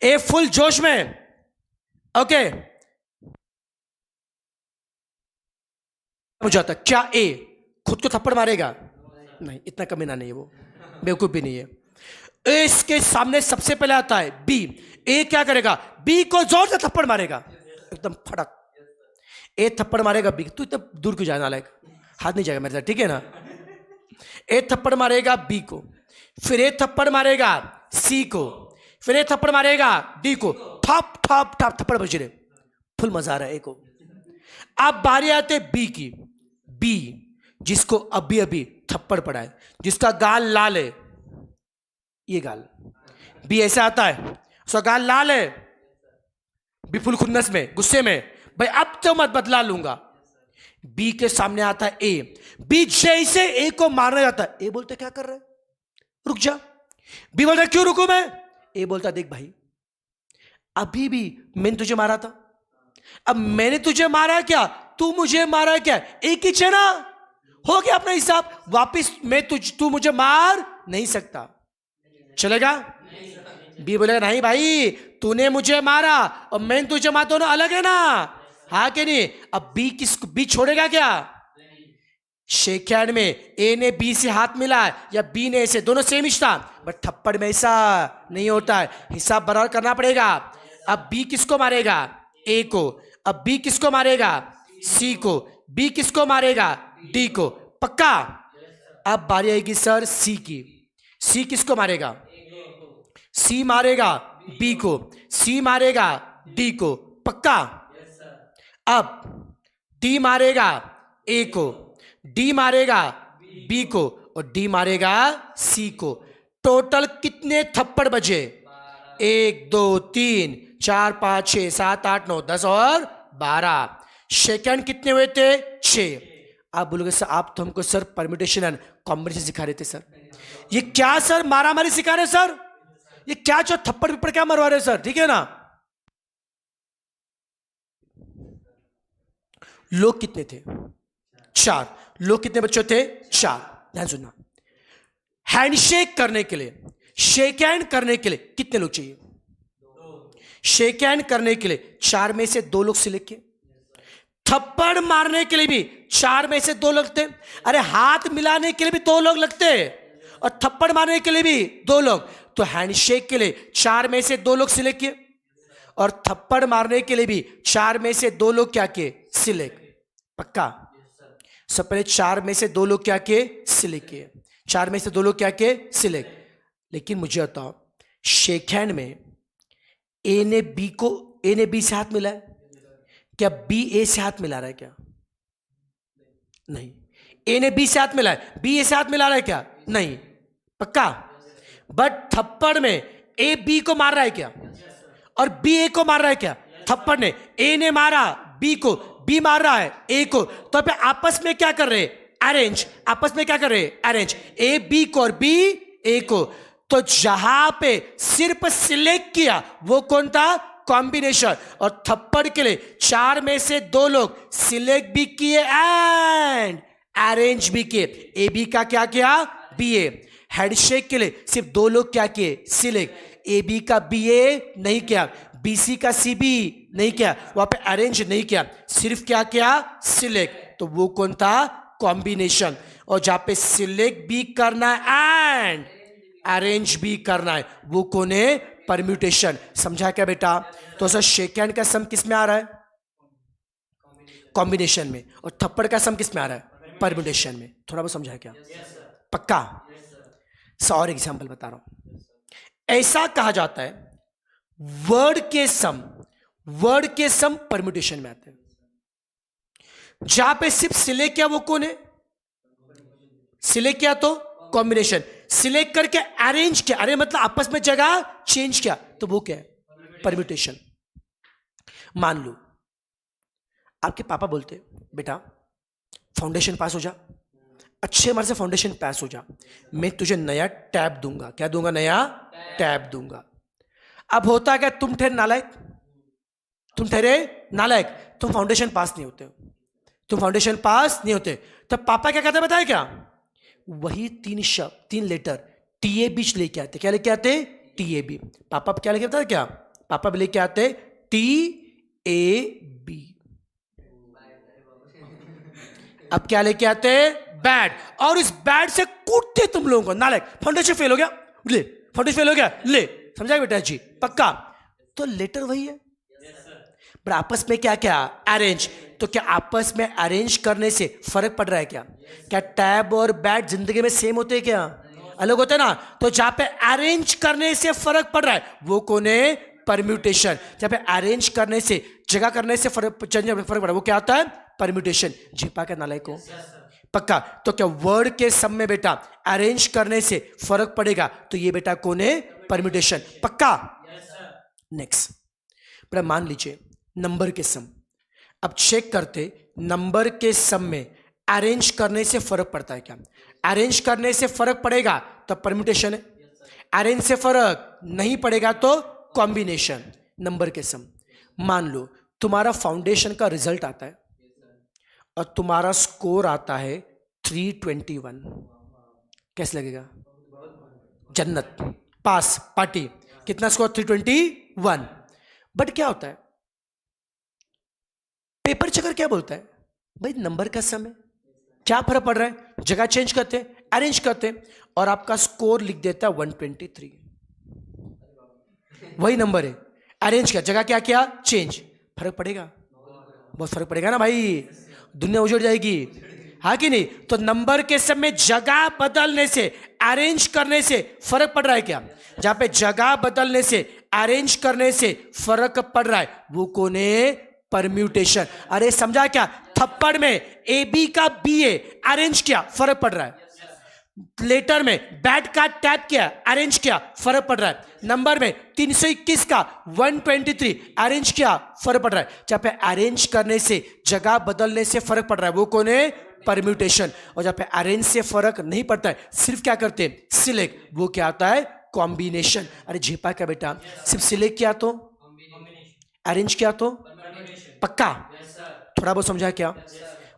ए फुल जोश में, ओके, मुझे आता क्या ए खुद को थप्पड़ मारेगा? नहीं, इतना कमीना नहीं है वो, बेवकूफ भी नहीं है। ए इसके सामने सबसे पहले आता है बी। ए क्या करेगा? बी को जोर से थप्पड़ मारेगा, एकदम फटक। ए थप्पड़ मारेगा बी। तू इतना दूर क्यों जाना, लायक हाथ नहीं जाएगा मेरे साथ, ठीक है ना। ए थप्पड़ मारेगा बी को, फिर ए थप्पड़ मारेगा सी को, फिर ए थप्पड़ मारेगा डी को। ठप ठप ठप थप्पड़ बज रहे, फुल मजा आ रहा है ए को। अब बारी आते बी की। बी जिसको अभी अभी थप्पड़ पड़ा है, जिसका गाल लाल है, ये गाल बी ऐसे आता है, उसका गाल लाल है, बी फुल खुन्नस में, गुस्से में, भाई अब तो मत बदला लूंगा। बी के सामने आता है ए। बी जैसे ए को मारने जाता है, ए बोलता क्या कर रहा है? रुक जा। बी बोलता क्यों रुकू मैं? ए बोलता देख भाई अभी भी मैंने तुझे मारा था, अब मैंने तुझे मारा क्या, तू मुझे मारा क्या, एक ही चना हो गया अपना हिसाब। वापिस तू मुझे मार नहीं सकता, चलेगा? बी बोलेगा नहीं भाई तूने मुझे मारा और मैंने तुझे मारा, दोनों अलग है ना, हाँ कि नहीं। अब बी छोड़ेगा क्या? शेक हैंड में ए ने बी से हाथ मिला या बी ने ए से, दोनों सेम रिश्ता, बट थप्पड़ में ऐसा नहीं होता है, हिसाब बराबर करना पड़ेगा। अब बी किसको मारेगा? ए को। अब बी किसको मारेगा? सी को। बी किसको मारेगा? डी को। पक्का? अब बारी आएगी सर सी की। सी किसको मारेगा? सी मारेगा बी को, सी मारेगा डी को, पक्का। अब डी मारेगा ए को, डी मारेगा बी को और डी मारेगा सी को। टोटल कितने थप्पड़ बजे? 1 2 3 4 5 6 7 8 9 10 और 12। सेकंड कितने हुए थे? 6। आप बोलोगे सर आप तो हमको सर परम्यूटेशन एंड कॉम्बिनेशन सिखा रहे थे सर। ये क्या सर मारा मारी सिखा रहे सर? ये क्या जो थप्पड़ विप्पड़ क्या मरवा रहे सर? ठीक है ना। लोग कितने थे? 4। लोग कितने बच्चों थे? 4। ध्यान सुनना, हैंडशेक करने के लिए, शेक हैंड करने के लिए कितने लोग चाहिए? शेक हैंड करने के लिए 4 में से 2 लोग सिलेक्ट किए। थप्पड़ मारने के लिए भी 4 में से 2 लगते। अरे हाथ मिलाने के लिए भी 2 लोग लगते और थप्पड़ मारने के लिए भी 2 लोग। तो हैंडशेक के लिए 4 में से 2 लोग सिलेक्ट किए और थप्पड़ मारने के लिए भी 4 में से 2 लोग क्या किए? सिलेक्ट। पक्का? सब पहले 4 में से 2 लोग क्या किए? सिलेक्ट किए। 4 में से 2 लोग क्या किए? सिलेक्ट। लेकिन मुझे बताओ, शेक हैंड में ए ने बी से हाथ मिलाया, क्या बी ए से हाथ मिला रहा है? क्या नहीं। ए ने बी से हाथ मिलाया, बी ए से हाथ मिला रहा है? क्या नहीं। पक्का? बट थप्पड़ में ए बी को मार रहा है क्या? और बी ए को मार रहा है क्या? थप्पड़ ने ए ने मारा बी को, बी मार रहा है ए को, तो पे आपस में क्या कर रहे? अरेंज। आपस में क्या कर रहे? अरेंज। ए बी को और बी ए को। तो जहां पे सिर्फ सिलेक्ट किया वो कौन था? कॉम्बिनेशन। और थप्पड़ के लिए 4 में से 2 लोग सिलेक्ट भी किए एंड अरेंज भी किए। ए बी का क्या किया? बी ए। हेडशेक के लिए सिर्फ 2 लोग क्या किए? सिलेक्ट। ए बी का बी ए नहीं किया, बी सी का सी बी नहीं किया, वहां पे अरेंज नहीं किया, सिर्फ क्या किया? सिलेक्ट। तो वो कौन था? कॉम्बिनेशन। और जहां पे सिलेक्ट भी करना है एंड अरेंज भी करना है वो कौन है? परम्यूटेशन। समझा क्या बेटा? तो सर शेक हैंड का सम किस में आ रहा है? कॉम्बिनेशन में। और थप्पड़ का सम किस में आ रहा है? परम्यूटेशन में। थोड़ा बहुत समझा क्या? पक्का? और एग्जांपल बता रहा हूं। ऐसा कहा जाता है वर्ड के सम परम्यूटेशन में आते हैं। जहां पे सिर्फ सिलेक्ट किया वो कौन है? सिलेक्ट किया तो कॉम्बिनेशन। सिलेक्ट करके अरेंज किया, अरे मतलब आपस में जगह चेंज किया, तो वो क्या है? परम्यूटेशन। मान लो आपके पापा बोलते बेटा फाउंडेशन पास हो जा, अच्छे मार्क्स से फाउंडेशन पास हो जा, मैं तुझे नया टैब दूंगा। क्या दूंगा? नया टैब दूंगा। अब होता क्या? तुम ठहरे नालायक, तुम फाउंडेशन पास नहीं होते हो, तुम फाउंडेशन पास नहीं होते। तब पापा क्या कहते? बताए क्या? वही 3 शब्द 3 लेटर टी ए बी लेके आते। क्या लेके आते? T A B. पापा क्या लेके आते? क्या पापा लेके आते? T A B. अब क्या लेके आते? बैड। और इस बैड से कूटते तुम लोगों को। नालायक, फाउंडेशन फेल हो गया, ले फाउंडेशन फेल हो गया, ले। समझा बेटा जी? पक्का? तो लेटर वही है, पर आपस में क्या क्या? अरेंज। तो क्या आपस में अरेंज करने से फर्क पड़ रहा है क्या? क्या टैब और बैट जिंदगी में सेम होते हैं? क्या अलग होते हैं ना? तो जहां पे अरेंज करने से फर्क पड़ रहा है वो कौन है? परम्यूटेशन। जहां पे अरेंज करने से, जगह करने से फर्क पड़ रहा है वो क्या होता है? परम्यूटेशन। झेपा के नालायक को? पक्का? तो क्या वर्ड के सम में बेटा अरेंज करने से फर्क पड़ेगा? तो ये बेटा कौन है? परम्यूटेशन। पक्का? नेक्स्ट, मान लीजिए नंबर के सम। अब चेक करते नंबर के सम में अरेंज करने से फर्क पड़ता है क्या? अरेंज करने से फर्क पड़ेगा तब परम्यूटेशन है, अरेंज से फर्क नहीं पड़ेगा तो कॉम्बिनेशन। नंबर के सम। मान लो तुम्हारा फाउंडेशन का रिजल्ट आता है और तुम्हारा स्कोर आता है 321। कैसे लगेगा? जन्नत, पास, पार्टी। कितना स्कोर? 321। बट क्या होता है, पेपर चेकर क्या बोलता है? भाई नंबर का सम है, क्या फर्क पड़ रहा है? जगह चेंज करते, अरेंज करते, और आपका स्कोर लिख देता है 123। वही नंबर है, अरेंज किया, जगह क्या किया? चेंज। फर्क पड़ेगा? बहुत फर्क पड़ेगा ना भाई, दुनिया उजड़ जाएगी, हाँ कि नहीं? तो नंबर के सम में जगह बदलने से, अरेंज करने से फर्क पड़ रहा है क्या? जहां पे जगह बदलने से, अरेंज करने से फर्क पड़ रहा है, वो कौन है? परम्यूटेशन। अरे समझा क्या? थप्पड़ में ए बी का बी ए अरेंज किया, फर्क पड़ रहा है। लेटर में बैट का टैप किया, अरेंज किया, फर्क पड़ रहा है। नंबर में 321 का 123 अरेंज किया, फर्क पड़ रहा है। जहां पे अरेंज करने से, जगह बदलने से फर्क पड़ रहा है, वो कौन है? परम्यूटेशन। और जहां पे अरेंज से फर्क नहीं पड़ता है, सिर्फ क्या करते हैं? सिलेक्ट, वो क्या आता है? कॉम्बिनेशन। अरे झेपा क्या बेटा? सिर्फ सिलेक्ट किया तो, अरेंज किया तो, पक्का? थोड़ा बहुत समझा क्या?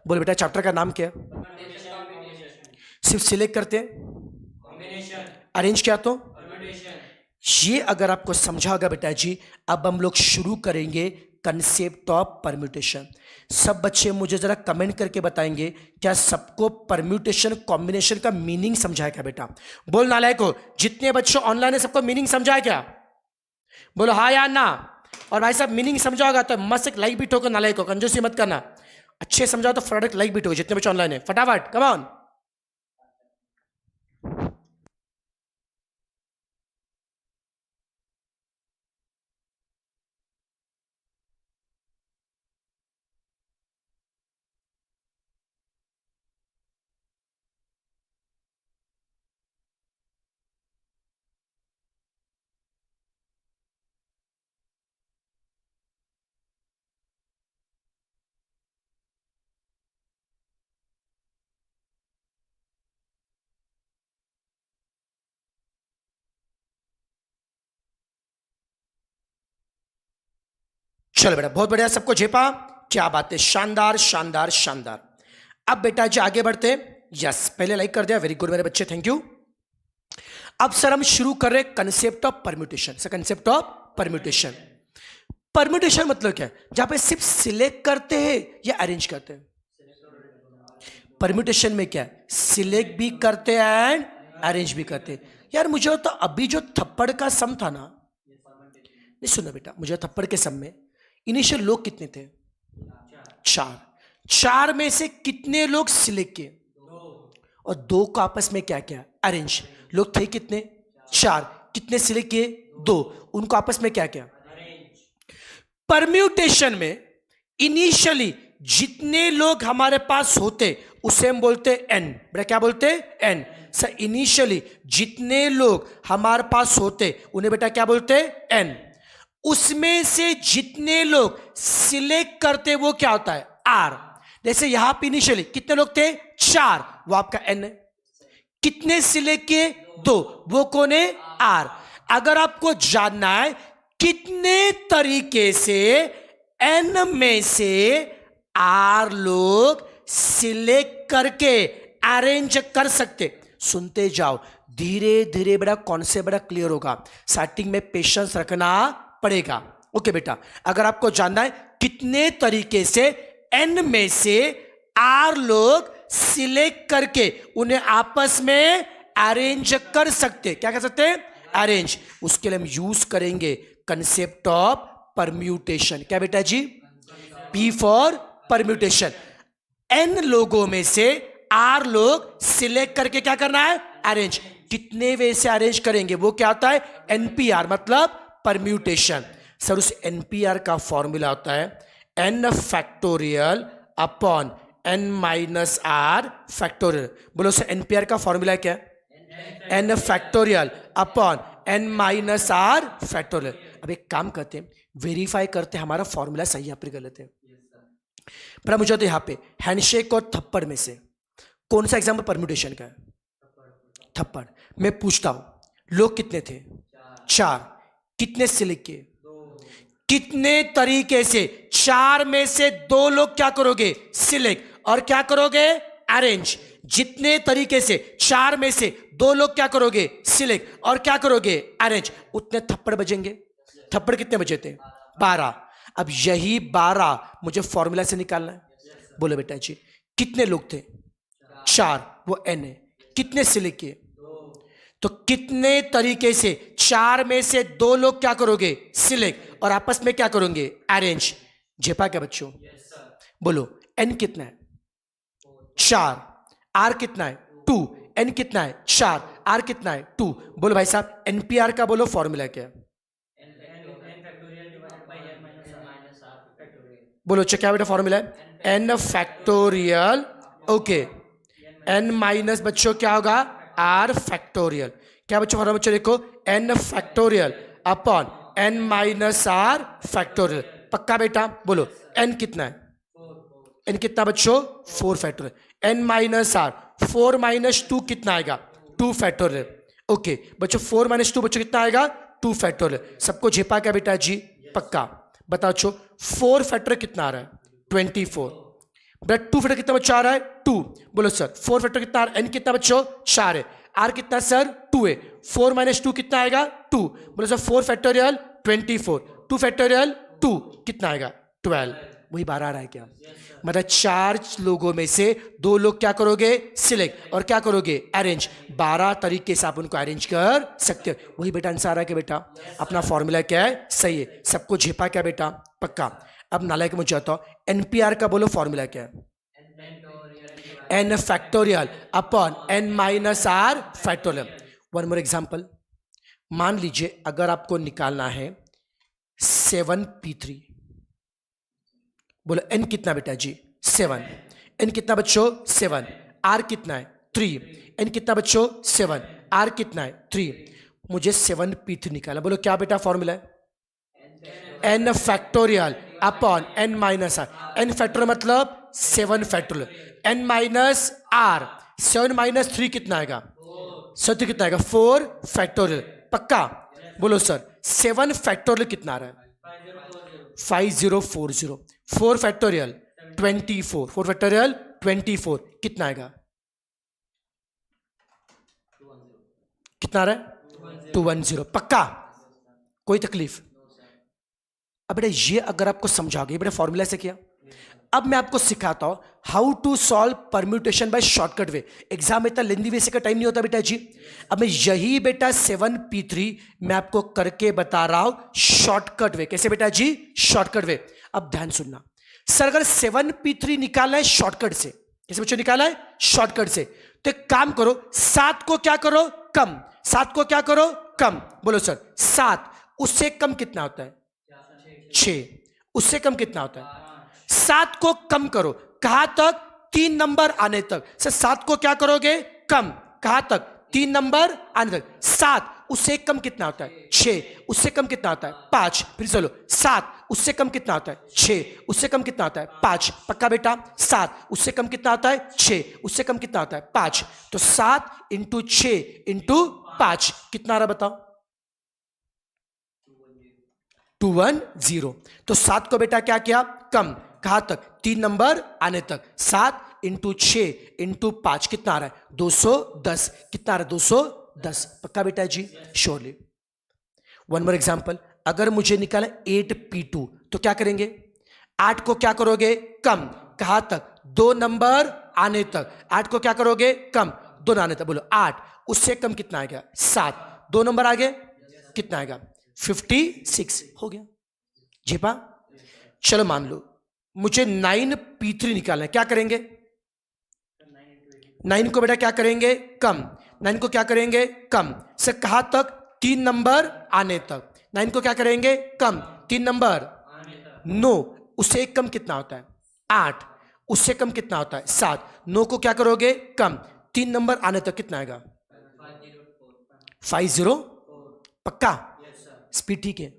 बोले बेटा चैप्टर का नाम क्या है? सिर्फ सिलेक्ट करते हैं, अरेंज किया तो। ये अगर आपको समझा होगा बेटा जी, अब हम लोग शुरू करेंगे कंसेप्ट ऑफ परम्यूटेशन। सब बच्चे मुझे जरा कमेंट करके बताएंगे, क्या सबको परम्यूटेशन कॉम्बिनेशन का मीनिंग समझा है क्या बेटा? बोल नालायक को, जितने बच्चे ऑनलाइन है सबको मीनिंग समझा है क्या? बोलो हाँ या ना। और भाई साहब मीनिंग समझा होगा तो मस्त एक लाइक भी ठोको, नालायक को कंजूसी मत करना। अच्छे समझाओ तो फटाफट लाइक भी ठोको, जितने बच्चे ऑनलाइन है फटाफट, कम ऑन। चलो बेटा बहुत बढ़िया, सबको झेपा, क्या बात है, शानदार शानदार शानदार। अब बेटा जी आगे बढ़ते हैं। यस, पहले लाइक कर दिया, वेरी गुड मेरे बच्चे, थैंक यू। अब सर हम शुरू कर रहे हैं concept of permutation. Sir concept of permutation, permutation मतलब क्या है? जहां पे सिर्फ सिलेक्ट करते हैं या अरेंज करते हैं? परम्यूटेशन में क्या है? सिलेक्ट भी करते हैं एंड अरेंज भी करते हैं। यार मुझे होता अभी जो थप्पड़ का सम था ना, नहीं सुनो बेटा, मुझे थप्पड़ के सम में इनिशियल लोग कितने थे? 4। 4 में से कितने लोग सिलेक्ट किए और 2 को आपस में क्या किया? अरेंज। लोग थे कितने? 4। कितने सिलेक्ट किए? 2। उनको आपस में क्या किया? परम्यूटेशन में इनिशियली जितने लोग हमारे पास होते उसे हम बोलते एन। बेटा क्या बोलते? एन। सर इनिशियली जितने लोग हमारे पास होते उन्हें बेटा क्या बोलते? एन। उसमें से जितने लोग सिलेक्ट करते वो क्या होता है? आर। जैसे यहां पे इनिशियली कितने लोग थे? 4, वो आपका एन है। कितने सिलेक्ट किए? 2, वो कौन है? आर। अगर आपको जानना है कितने तरीके से एन में से आर लोग सिलेक्ट करके अरेंज कर सकते, सुनते जाओ, धीरे धीरे बड़ा कॉन्सेप्ट बड़ा क्लियर होगा। स्टार्टिंग में पेशेंस रखना पड़ेगा। ओके बेटा, अगर आपको जानना है कितने तरीके से एन में से आर लोग सिलेक्ट करके उन्हें आपस में अरेंज कर सकते, क्या कर सकते हैं? अरेंज। उसके लिए हम यूज करेंगे कंसेप्ट ऑफ परम्यूटेशन। क्या बेटा जी? P for permutation. एन लोगों में से आर लोग सिलेक्ट करके क्या करना है? अरेंज। कितने वे से अरेंज करेंगे वो क्या होता है? एनपीआर, मतलब परम्यूटेशन। सर उस एनपीआर का फॉर्मूला होता है N factorial upon N minus R factorial. बोलो सर एनपीआर का फॉर्मूला क्या है? N factorial upon N minus R factorial. अब एक काम करते हैं, वेरीफाई करते हैं हमारा फॉर्मूला सही है फिर गलत है। पर मुझे तो यहाँ पे हैंडशेक और थप्पड़ में से कौन सा एग्जाम्पल परम्यूटेशन का है? थप्पड़। मैं पूछता हूं लोग कितने थे? 4। कितने सिलेक्ट किए? कितने तरीके से? 4 में से 2 लोग क्या करोगे? सिलेक्ट। और क्या करोगे? अरेंज। जितने तरीके से 4 में से 2 लोग क्या करोगे? सिलेक्ट। और क्या करोगे? अरेंज। उतने थप्पड़ बजेंगे। थप्पड़ कितने बजे थे? 12। अब यही 12 मुझे फॉर्मूला से निकालना है। बोलो बेटा जी, कितने लोग थे? 4, वो एन है। कितने सिलेक्ट किए? तो कितने तरीके से 4 में से 2 लोग क्या करोगे? सिलेक्ट। और आपस में क्या करोगे? अरेंज। झेपा क्या बच्चों? बोलो एन कितना है? 4। आर कितना है? 2। एन कितना है? 4। आर कितना है? 2। बोलो भाई साहब एनपीआर का बोलो फॉर्मूला क्या है? बोलो अच्छा क्या बेटा फॉर्मूला है, N factorial, okay, N minus बच्चों क्या होगा, आर फैक्टोरियल, क्या बच्चों फॉर्मूला बच्चों देखो, N factorial upon N minus R factorial, पक्का बेटा, बोलो एन कितना है, एन कितना बच्चों, 4 factorial, N minus R, 4 minus 2 कितना आएगा, 2 फैक्टोरियल, ओके बच्चों 4 माइनस 2 बच्चों कितना आएगा, 2 फैक्टोरियल, सबको झेपा क्या बेटा जी, पक्का, बताओ बच्चों 4 फैक्टोरियल कितना आ रहा है, 24, बेटा 2 फैक्टर कितना बच्चों आ रहा है, 2, बोलो सर 4 फैक्टर कितना आ रहा है, एन कितना बच्चों 4 है, आर कितना सर 2 है, 4 माइनस 2 कितना आएगा 2, बोलो सर 4 फैक्टोरियल 24, 2 फैक्टोरियल 2 कितना आएगा 12, वही 12 आ रहा है क्या, मतलब 4 लोगों में से 2 लोग क्या करोगे, सिलेक्ट, और क्या करोगे, अरेंज, 12 तरीके से आप उनको अरेंज कर सकते हो, वही बेटा आंसर आ रहा है क्या बेटा, अपना फॉर्मूला क्या है, सही है, सबको झेपा क्या बेटा, पक्का। अब नालायक मुझे बताओ एनपीआर का बोलो फॉर्मूला क्या है, N factorial upon N minus R factorial. One more example, मान लीजिए अगर आपको निकालना है 7p3, बोलो एन कितना बेटा जी 7, एन कितना बच्चों 7, आर कितना है 3, एन कितना बच्चों 7, आर कितना है 3, मुझे 7p3 निकाला, बोलो क्या बेटा फॉर्मूला है, N factorial upon N minus R, N factorial मतलब 7 factorial, N minus R, 7 minus 3 कितना आएगा, 7 कितना आएगा 4 फैक्टोरियल, पक्का, बोलो सर 7 फैक्टोरियल कितना आ रहा है, 5040, 4 फैक्टोरियल 24, 4 फैक्टोरियल 24 कितना आएगा, कितना आ रहा है 210, पक्का, कोई तकलीफ। अब बेटा ये अगर आपको समझा गया बेटा फॉर्मूला से किया, अब मैं आपको सिखाता हूं how to solve permutation by shortcut way, exam में इतना लेंदी वे से का टाइम नहीं होता बेटा जी, अब मैं यही बेटा 7p3 मैं आपको करके बता रहा हूं शॉर्टकट वे, कैसे बेटा जी, शॉर्टकट वे। अब ध्यान सुनना सर, अगर 7p3 निकालना है शॉर्टकट से, कैसे बच्चों निकाला है शॉर्टकट से, तो एक काम करो 7 को क्या करो कम, 7 को क्या करो कम, बोलो सर 7 उससे कम कितना होता है 6, उससे कम कितना होता है, 7 को कम करो, कहां तक, 3 नंबर आने तक, सर 7 को क्या करोगे कम, कहां तक, 3 नंबर आने तक, 7 उससे कम कितना होता है 6, उससे कम कितना होता है 5, फिर चलो 7 उससे कम कितना होता है 6, उससे कम कितना होता है 5, पक्का बेटा, 7 उससे कम कितना होता है 6, उससे कम कितना होता है 5, तो 7 इंटू 6 इंटू 5 कितना आ रहा बताओ, 210, तो 7 को बेटा क्या किया कम, कहां तक, 3 नंबर आने तक, 7 इंटू 6 इंटू 5 कितना आ रहा है 210, कितना आ रहा है 210, पक्का बेटा जी, श्योरली। वन मोर एग्जांपल, अगर मुझे निकाला 8p2 तो क्या करेंगे, 8 को क्या करोगे कम, कहां तक, 2 नंबर आने तक, 8 को क्या करोगे कम 2 आने तक, बोलो 8 उससे कम कितना आएगा 7, 2 नंबर आगे कितना आएगा 56, हो गया झेपा। चलो मान लो मुझे 9p3 निकालना है, क्या करेंगे, 9 को बेटा क्या करेंगे कम, 9 को क्या करेंगे कम, से कहां तक, 3 नंबर आने तक, 9 को क्या करेंगे कम 3 नंबर, 9 उससे एक कम कितना होता है 8, उससे कम कितना होता है 7, 9 को क्या करोगे कम 3 नंबर आने तक कितना आएगा 50, पक्का, स्पीड ठीक है,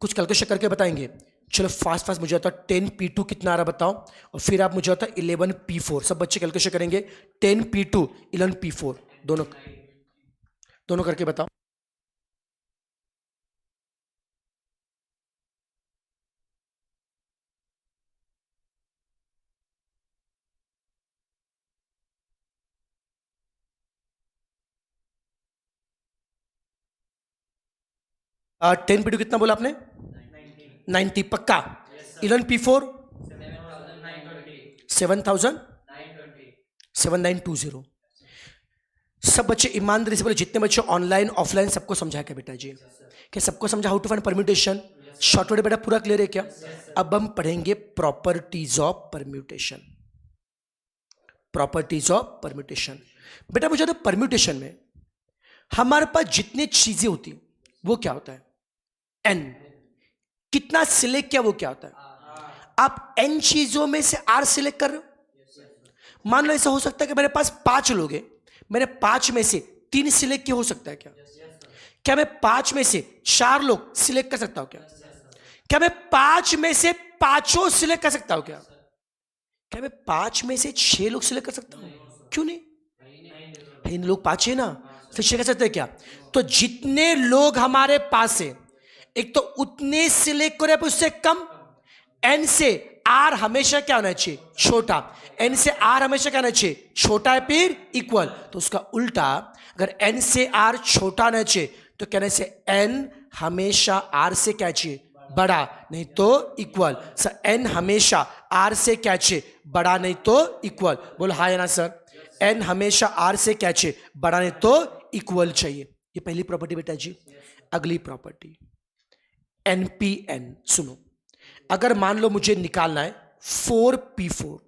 कुछ कैलकुलेशन करके बताएंगे। चलो फास्ट फास्ट मुझे आता है 10p2 कितना आ रहा बताओ, और फिर आप मुझे आता है 11p4, सब बच्चे कैलकुलेशन करेंगे, 10p2 11p4 दोनों दोनों करके बताओ। 10p2 कितना बोला आपने 90, पक्का, 11p4 7920, सब बच्चे ईमानदारी से बोले, जितने बच्चे ऑनलाइन ऑफलाइन सबको समझा क्या बेटा जी, क्या सबको समझा how to find permutation, shortcut बेटा पूरा क्लियर है क्या। अब हम पढ़ेंगे properties of permutation, properties of permutation. बेटा मुझे तो परम्यूटेशन में हमारे पास जितनी चीजें होती वो क्या होता है एन, कितना सिलेक्ट किया वो क्या होता है। आप n चीजों में से r सिलेक्ट कर रहे हो। मान लो ऐसा हो सकता है कि मेरे पास 5 लोग हैं, मैंने 5 में से 3 सिलेक्ट किया, हो सकता है क्या? क्या मैं 5 में से 4 लोग सिलेक्ट कर सकता हूं क्या? क्या मैं 5 में से पांचों सिलेक्ट कर सकता हूं क्या? क्या मैं 5 में से 6 लोग सिलेक्ट कर सकता हूं? क्यों नहीं? इन लोग 5 है ना, तो 6 कर सकते हैं क्या? तो जितने लोग हमारे पास है, एक तो उतने सिलेक्ट करें, उससे कम। एन से आर हमेशा क्या होना चाहिए? छोटा। एन से आर हमेशा क्या होना चाहिए? छोटा है, फिर इक्वल। तो उसका उल्टा, अगर एन से आर छोटा होना चाहिए तो कहने से एन हमेशा आर से क्या चाहिए? बड़ा, नहीं तो इक्वल। सर एन हमेशा आर से क्या चाहिए? बड़ा, नहीं तो इक्वल। बोलो हाँ या ना सर? एन हमेशा आर से क्या चाहिए? बड़ा, नहीं तो इक्वल चाहिए। ये पहली प्रॉपर्टी बेटा जी। अगली प्रॉपर्टी एनपीएन, सुनो। अगर मान लो मुझे निकालना है 4p4,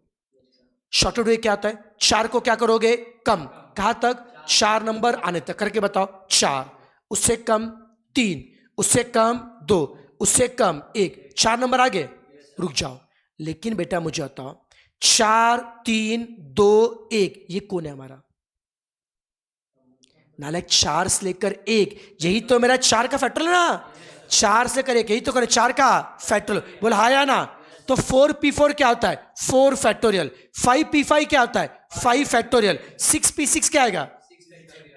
शॉर्टेड वे क्या होता है? 4 को क्या करोगे? कम। कहां तक? 4 नंबर आने तक। करके बताओ। 4, उससे कम 3, उससे कम 2, उससे कम 1, 4 नंबर आगे। रुक जाओ, लेकिन बेटा मुझे बताओ 4 3 2 1 ये कौन है हमारा? नालायक, 4 से लेकर 1, यही तो मेरा 4 का फैक्टोरियल है ना। 4 से कर 1, यही तो करे 4 का फैक्टोरियल। बोल हाँ या ना? तो 4p4 क्या होता है? 4 फैक्टोरियल। 5p5 क्या होता है? 5 फैक्टोरियल। 6p6 क्या आएगा?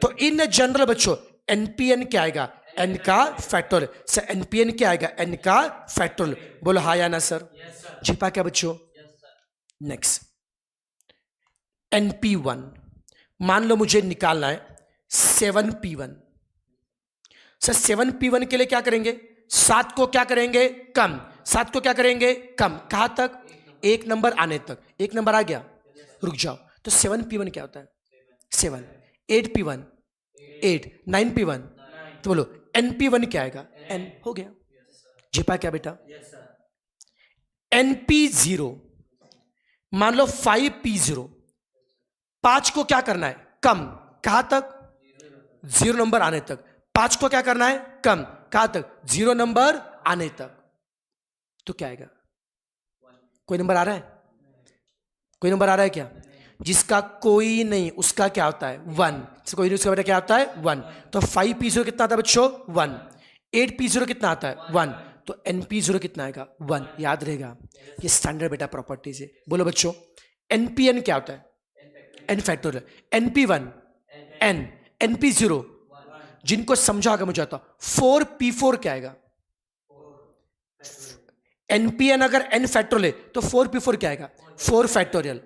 तो इन जनरल बच्चों एनपीएन क्या आएगा? एन का फैक्टोरियल। सर एनपीएन क्या आएगा? एन का फैक्टोरियल। बोलो हाँ या ना सर? छिपा क्या बच्चों? नेक्स्ट एनपी1, मान लो मुझे निकालना है 7p1। सर 7p1 के लिए क्या करेंगे? 7 को क्या करेंगे? कम। 7 को क्या करेंगे? कम। कहां तक? 1 नंबर आने तक। 1 नंबर आ गया। रुक जाओ, तो 7p1 क्या होता है? 7। 8p1 8, 9p1। तो बोलो np1 क्या आएगा? n। हो गया। जिपा क्या बेटा? np0, मान लो 5p0। 5 को क्या करना है? कम। कहां तक? 0 नंबर आने तक। 5 को क्या करना है? कम। कहां तक? 0 नंबर आने तक। तो क्या आएगा? कोई नंबर आ रहा है? कोई नंबर आ रहा है क्या? जिसका कोई नहीं उसका क्या होता है? 1। कोई नहीं उसका बेटा क्या होता है? 1। तो 5p0 कितना आता है बच्चों? 1। 8p0 कितना आता है? 1। तो np0 कितना आएगा? 1। याद रहेगा, ये स्टैंडर्ड बेटा प्रॉपर्टीज है। बोलो बच्चों npn क्या होता है? n factorial. np1 n, np0 जिनको समझा होगा मुझे आता। 4p4 क्या आएगा? npn अगर n फैक्टोरियल है तो 4p4 क्या आएगा? 4 फैक्टोरियल।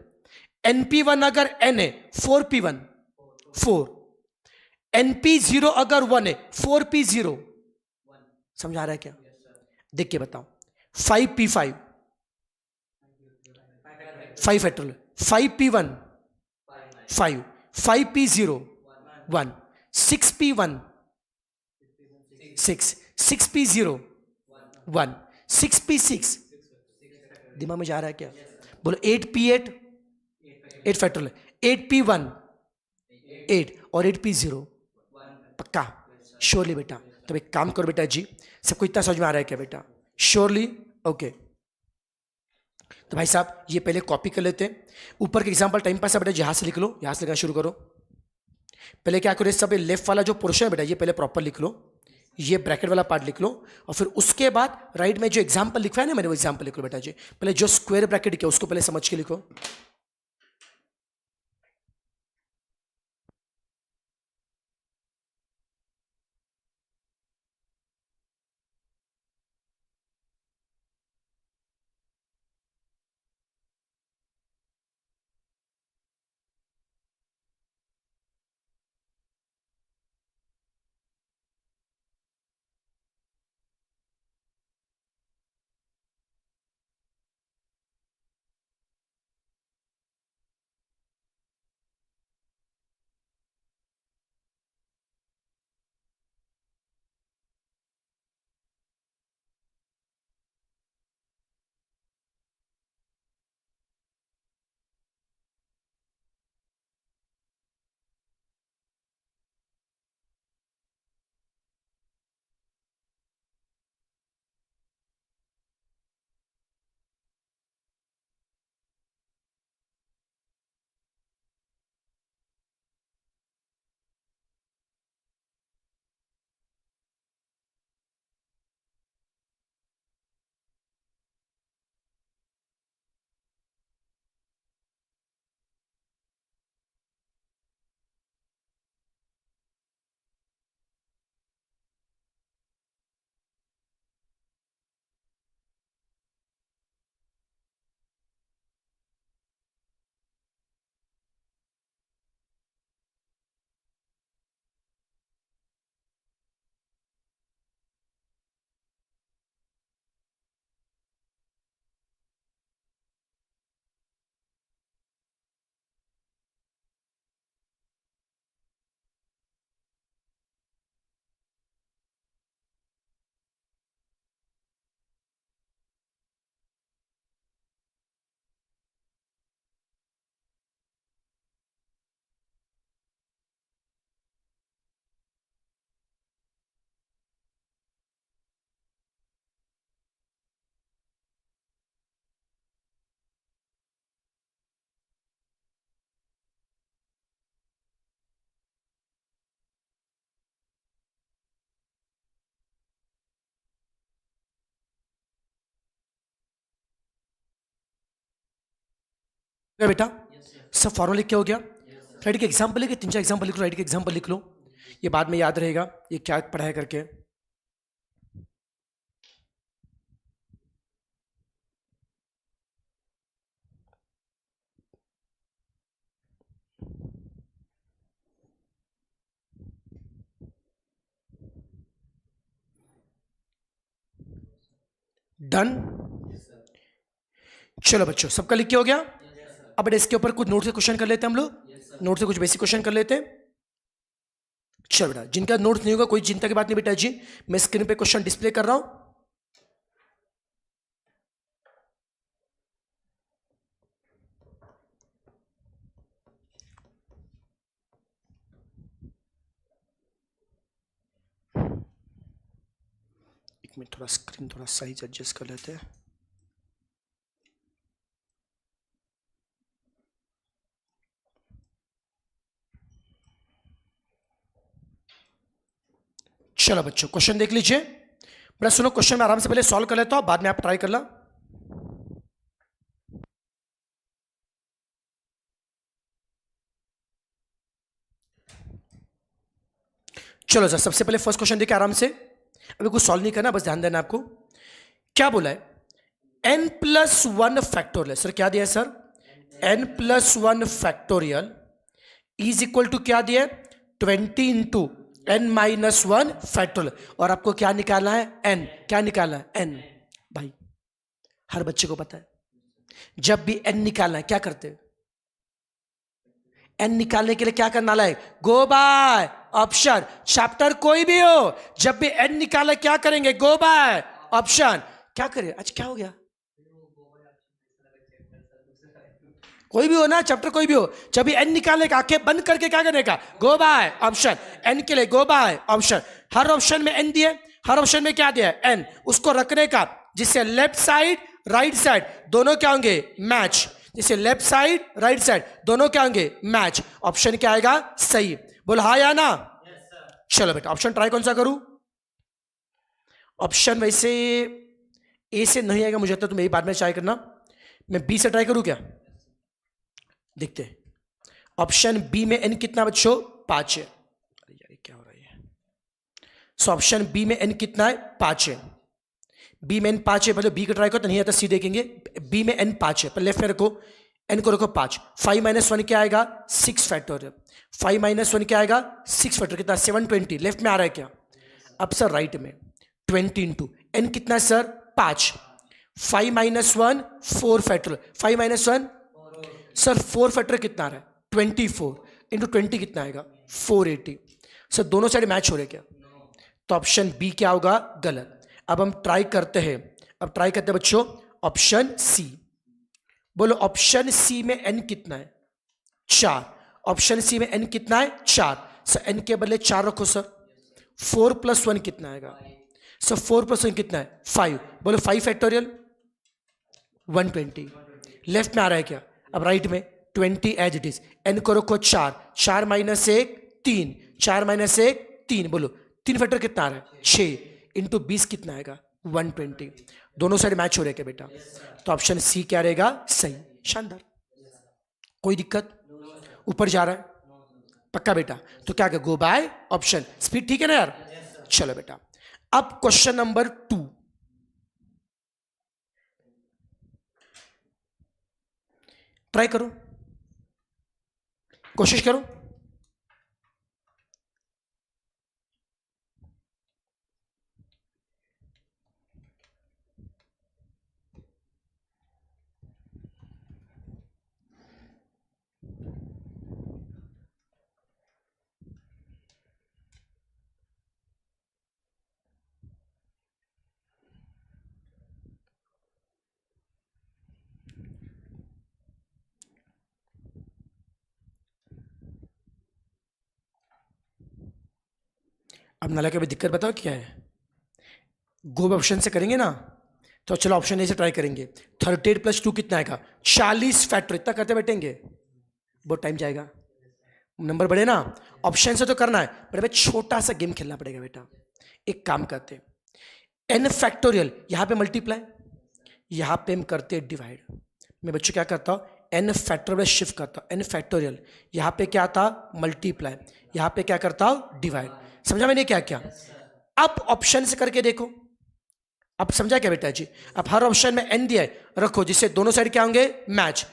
np1 अगर n है 4p1 4। np0 अगर 1 है 4p0। समझ आ रहा है क्या? देख के बताओ। 5p5 5 factorial. 5p1 5, 5p0 1, 6p1 6, 6p0 1, 6p6। दिमाग में जा रहा है क्या? बोलो 8p8 8 फैक्टोरियल। 8p1 8 और 8p0। पक्का? श्योरली बेटा। तो एक काम करो बेटा जी, सबको इतना समझ में आ रहा है क्या बेटा? श्योरली? ओके। तो भाई साहब ये पहले कॉपी कर लेते हैं। ऊपर के एग्जांपल टाइम पास है बेटा, यहां से लिख लो, यहां से लिखना शुरू करो। पहले क्या करो, सब लेफ्ट वाला जो पोर्शन है बेटा ये पहले प्रॉपर लिख लो, ये ब्रैकेट वाला पार्ट लिख लो, और फिर उसके बाद राइट में जो एग्जांपल लिखा है ना मैंने, वो एग्जांपल लिख लो बेटा जी। पहले जो स्क्वायर ब्रैकेट किया उसको पहले समझ के लिखो। क्या बेटा? सब फॉर्मूला लिख के हो गया? राइट के एग्जाम्पल लिखे, 3-4 एग्जाम्पल लिख लो, राइट के एग्जाम्पल लिख लो, ये बाद में याद रहेगा ये क्या पढ़ाया करके। डन? चलो बच्चों, सबका लिख के हो गया? अब बेटा इसके ऊपर कुछ नोट से क्वेश्चन कर लेते हैं हम लोग, नोट से कुछ बेसिक क्वेश्चन कर लेते हैं। चलो बेटा, जिनका नोट्स नहीं होगा कोई चिंता की बात नहीं बेटा जी, मैं स्क्रीन पे क्वेश्चन डिस्प्ले कर रहा हूं। एक मिनट, थोड़ा स्क्रीन थोड़ा साइज एडजस्ट कर लेते हैं। चलो बच्चों, क्वेश्चन देख लीजिए बेटा, सुनो क्वेश्चन में आराम से पहले सॉल्व कर लेता हूं, बाद में आप ट्राई कर लो। चलो सर, सबसे पहले फर्स्ट क्वेश्चन देखिए आराम से, अभी कुछ सॉल्व नहीं करना, बस ध्यान देना आपको। क्या बोला है? n+1 factorial. सर क्या दिया है sir? n+1 factorial is equal to क्या दिया है? 20 इंटू n-1 फैक्टोरियल। और आपको क्या निकालना है? n। क्या निकालना है? n। भाई हर बच्चे को पता है, जब भी n निकालना है क्या करते हैं? n निकालने के लिए क्या करना है? गो बाय ऑप्शन। चैप्टर कोई भी हो, जब भी n निकाले क्या करेंगे? गो बाय ऑप्शन। क्या करें? आज क्या हो गया? कोई भी हो ना, चैप्टर कोई भी हो, जब भी n निकालने का आंखें बंद करके क्या करने का? गो बाय ऑप्शन। n के लिए गो बाय ऑप्शन। हर ऑप्शन में n दिए, हर ऑप्शन में क्या दिया? n। उसको रखने का जिससे लेफ्ट साइड राइट साइड दोनों क्या होंगे? मैच। जिससे लेफ्ट साइड राइट साइड दोनों क्या होंगे? मैच। ऑप्शन क्या आएगा? सही। बोल हाँ या ना? चलो बेटा, ऑप्शन ट्राई कौन सा करूं? ऑप्शन वैसे ए से नहीं आएगा मुझे, तो तुम यही बाद में ट्राई करना। मैं बी से ट्राई करूं क्या? देखते हैं। ऑप्शन बी में n कितना बच्चों? 5 है। अरे यार क्या हो रहा है? सो ऑप्शन बी में n कितना है? 5 है। बी में n 5 है, पहले बी का ट्राई करो, तो नहीं आता सी देखेंगे। बी में n 5 है, पर लेफ्ट में रखो, n को रखो 5। 5-1 क्या आएगा? 6 फैक्टोरियल। 5-1 क्या आएगा? 6 फैक्टोरियल। कितना? 720। लेफ्ट में आ रहा है क्या? अब सर राइट में 20 इंटू n कितना है सर? 5। 5-1 4 फैक्टोरियल। 5-1 सर 4 फैक्टर कितना आ रहा है? 24 इंटू 20 कितना आएगा? 480। सर दोनों साइड मैच हो रहे क्या? तो ऑप्शन बी क्या होगा? गलत। अब हम ट्राई करते हैं, अब ट्राई करते हैं बच्चों ऑप्शन सी। बोलो ऑप्शन सी में n कितना है? 4। ऑप्शन सी में n कितना है? 4। सर n के बदले 4 रखो सर। 4+1 कितना आएगा? सर 4+1 कितना है? 5। बोलो 5 फैक्टोरियल 120। लेफ्ट में आ रहा है क्या? अब राइट में 20 एज इट इज। n को रखो 4। 4 माइनस 1 3। 4 माइनस 1 3। बोलो 3 फैक्टर कितना आ रहा है? 6 इंटू 20 कितना आएगा? 120। दोनों साइड मैच हो रहे क्या बेटा? तो ऑप्शन सी क्या रहेगा? सही। शानदार, कोई दिक्कत? ऊपर जा रहा है पक्का बेटा? तो क्या गो बाय ऑप्शन। स्पीड ठीक है ना यार? चलो बेटा, अब क्वेश्चन नंबर 2। ट्राई करो, कोशिश करो। अब नाला के दिक्कत बताओ क्या है? गो ऑप्शन से करेंगे ना, तो चलो ऑप्शन ए से ट्राई करेंगे। 38 + 2 कितना आएगा? 40 फैक्टर। इतना करते बैठेंगे बहुत टाइम जाएगा, नंबर बढ़े ना। ऑप्शन से तो करना है, पर भाई छोटा सा गेम खेलना पड़ेगा बेटा। एक काम करते हैं, n फैक्टोरियल यहां पे मल्टीप्लाई, यहां पे हम करते हैं डिवाइड। मैं बच्चों क्या करता हूं, एन फैक्टोरियल शिफ्ट करता हूँ, एन फैक्टोरियल, यहाँ पे क्या था मल्टीप्लाई, यहाँ पे क्या करता हूँ डिवाइड। समझा मैंने क्या क्या? अब ऑप्शन से करके देखो, अब समझा क्या बेटा जी? अब हर ऑप्शन में एन दिया है, रखो जिससे दोनों साइड क्या होंगे मैच।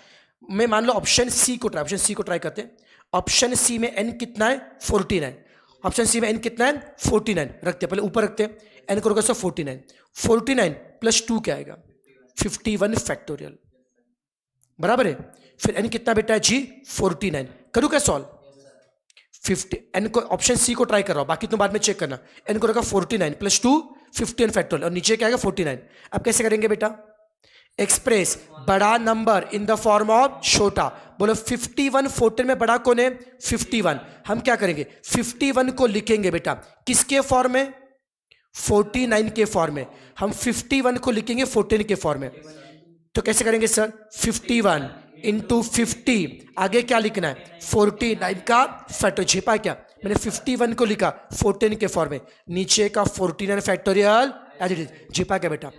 मैं मान लो ऑप्शन सी को ट्राई करते हैं। ऑप्शन सी में एन कितना है 49, ऑप्शन सी में एन कितना है 49 रखते हैं, पहले ऊपर रखते हैं, एन को रखो 49, 49 प्लस 2 क्या आएगा 51 फैक्टोरियल, बराबर है। फिर एन कितना बेटा है जी 49, करूँ क्या सॉल्व? 50 एन को ऑप्शन सी को ट्राई कर रहा हूं, बाकी तुम बाद में चेक करना। एन को रखा 49 प्लस 2 51 फैक्टोरियल और नीचे क्या आएगा 49। अब कैसे करेंगे बेटा? एक्सप्रेस बड़ा number in the form of छोटा। बोलो 51 14 में बड़ा कौन है 51। हम क्या करेंगे 51 को लिखेंगे बेटा किसके फॉर्म में 49 के फॉर्म में। हम 51 को लिखेंगे 14 के फॉर्म में। तो कैसे करेंगे सर 51 इंटू 50 आगे क्या लिखना है 49 का फैक्टोरियल। छिपा क्या मैंने 51 को लिखा 14 के फॉर्म में, नीचे का 49 फैक्टोरियल एज इट इज। छिपा क्या बेटा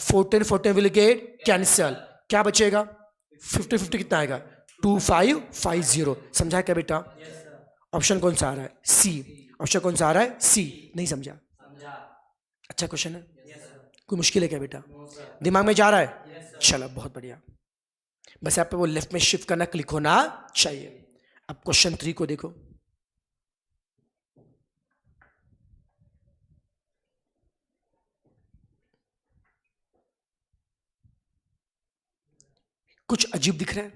14 विल गेट कैंसल, क्या बचेगा 50 कितना आएगा 2550। समझा क्या बेटा? ऑप्शन कौन सा आ रहा है सी, ऑप्शन कौन सा आ रहा है सी। नहीं समझा? अच्छा क्वेश्चन है, कोई मुश्किल है क्या बेटा? दिमाग में जा रहा है? चलो बहुत बढ़िया, बस यहाँ पे वो लेफ्ट में शिफ्ट करना क्लिक होना चाहिए। अब क्वेश्चन 3 को देखो, कुछ अजीब दिख रहा है,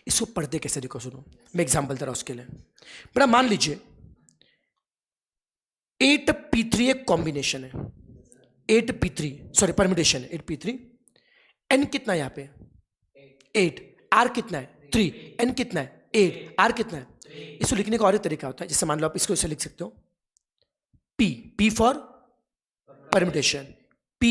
इसको पढ़ते कैसे देखो सुनो, मैं एग्जांपल दे रहा हूं उसके लिए। बेटा मान लीजिए 8p3 एक कॉम्बिनेशन है, 8p3 सॉरी परम्यूटेशन है 8p3। n कितना है यहाँ पे 8, r कितना है 3, n कितना है 8, r कितना है। इसको लिखने का और एक तरीका होता है, जैसे मान लो आप इसको ऐसे लिख सकते हो p फॉर परम्यूटेशन, p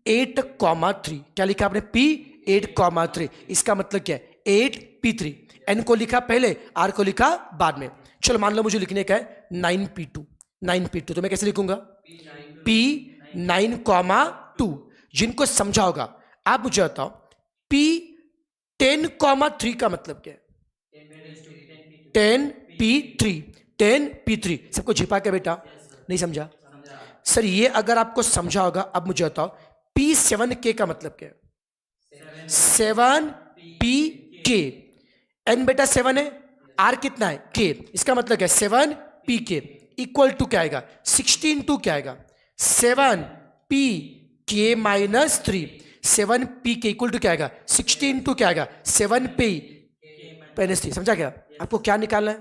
8,3 क्या लिखा आपने p 8,3। इसका मतलब क्या है 8p3, n को लिखा पहले r को लिखा बाद में। चलो मान लो मुझे लिखने का है 9p2, तो मैं कैसे लिखूंगा p 9,2। जिनको समझा होगा आप मुझे बताओ p 10,3 का मतलब क्या है 10p3 सबको छिपा के बेटा नहीं समझा सर? ये अगर आपको समझा होगा अब मुझे बताओ p7k का मतलब क्या है 7pk। n बेटा 7 है, r कितना है k, इसका मतलब क्या है 7pk इक्वल टू क्या आएगा 16 क्या आएगा 7pk minus 3। 7pk equal to क्या आएगा 16 क्या आएगा 7p माइनस 3। समझा क्या? आपको क्या निकालना है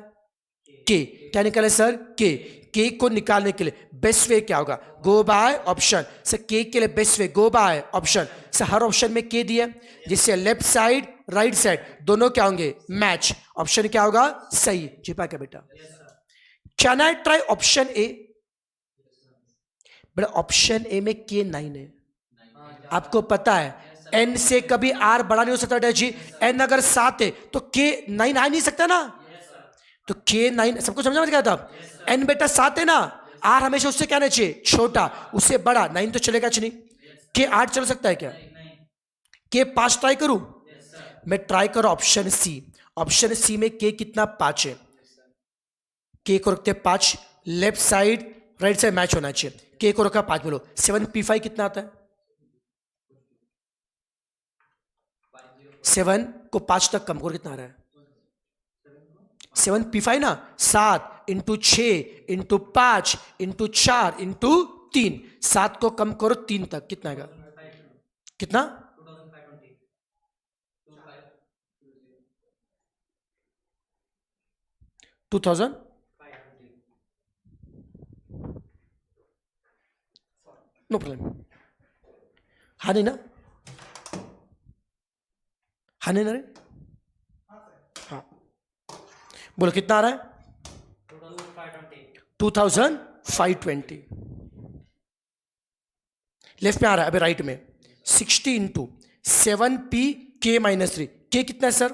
k, क्या निकालना है सर k को निकालने के लिए बेस्ट वे क्या होगा गो बाय ऑप्शन। सर k के लिए best way go by option. Sir her option में k दिया जिससे लेफ्ट साइड राइट साइड दोनों क्या होंगे मैच, ऑप्शन क्या होगा सही। छिपा क्या बेटा? Can I try option A? बेटा ऑप्शन ए में k 9 है, आपको पता है n से कभी r बड़ा नहीं हो सकता बेटा जी। n अगर 7 है तो k 9 आ नहीं सकता ना, तो k 9 सबको समझा क्या था n बेटा 7 है ना, r हमेशा उससे क्या नहीं चाहिए छोटा, उससे बड़ा 9 तो चलेगा नहीं। k 8 चल सकता है क्या? k 5 ट्राई करूं? मैं ट्राई करूं ऑप्शन सी। ऑप्शन सी में k कितना 5 है, k को रखते 5, left side right side match होना चाहिए। k को रखा 5, बोलो 7p5 कितना आता है 7 को 5 तक कम करो कितना आ रहा है 7p5 ना 7 इंटू 6 इंटू 5 इंटू 4 इंटू 3, 7 को कम करो 3 तक कितना आएगा कितना 2000 नो प्रॉब्लम। हाँ नहीं ना, हाँ नहीं ना रे, हाँ बोलो कितना आ रहा है 2520। लेफ्ट में आ रहा है अभी राइट में 60 इंटू 7pk माइनस 3, k कितना है सर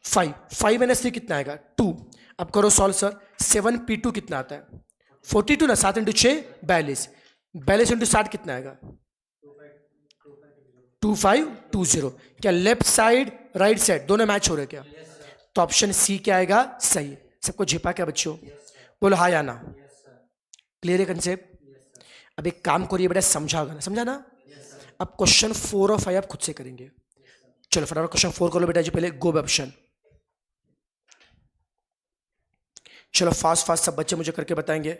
5 माइनस 3 कितना आएगा 2। अब करो सॉल्व सर 7p2 कितना आता है 42 ना, 7 इंटू 6 42 इंटू 60 कितना आएगा 25 20। क्या लेफ्ट साइड राइट साइड दोनों मैच हो रहे क्या? तो ऑप्शन सी क्या आएगा? सही। सबको झेपा क्या बच्चों? बोलो हाँ या ना। क्लियर है कंसेप्ट? अब एक काम करिए बेटा, समझा ना? अब क्वेश्चन 4 और 5 आप खुद से करेंगे। चलो फटाफट क्वेश्चन 4 कर लो बेटा जी, पहले गो ऑप्शन। चलो फास्ट फास्ट सब बच्चे मुझे करके बताएंगे।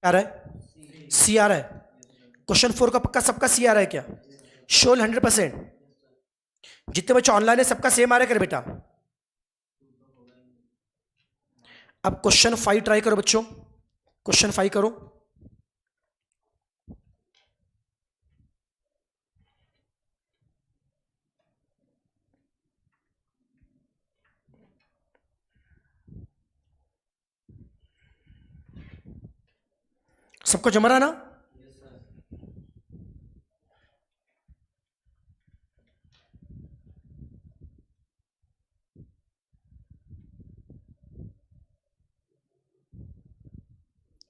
आ रहा है? सी आ रहा है? क्वेश्चन 4 का पक्का सबका सी आ रहा है क्या? श्योर 100%? जितने बच्चे ऑनलाइन है सबका सेम आ रहा है कर बेटा? अब क्वेश्चन 5 ट्राई करो बच्चों, क्वेश्चन 5 करो। सबको जमा रहा ना?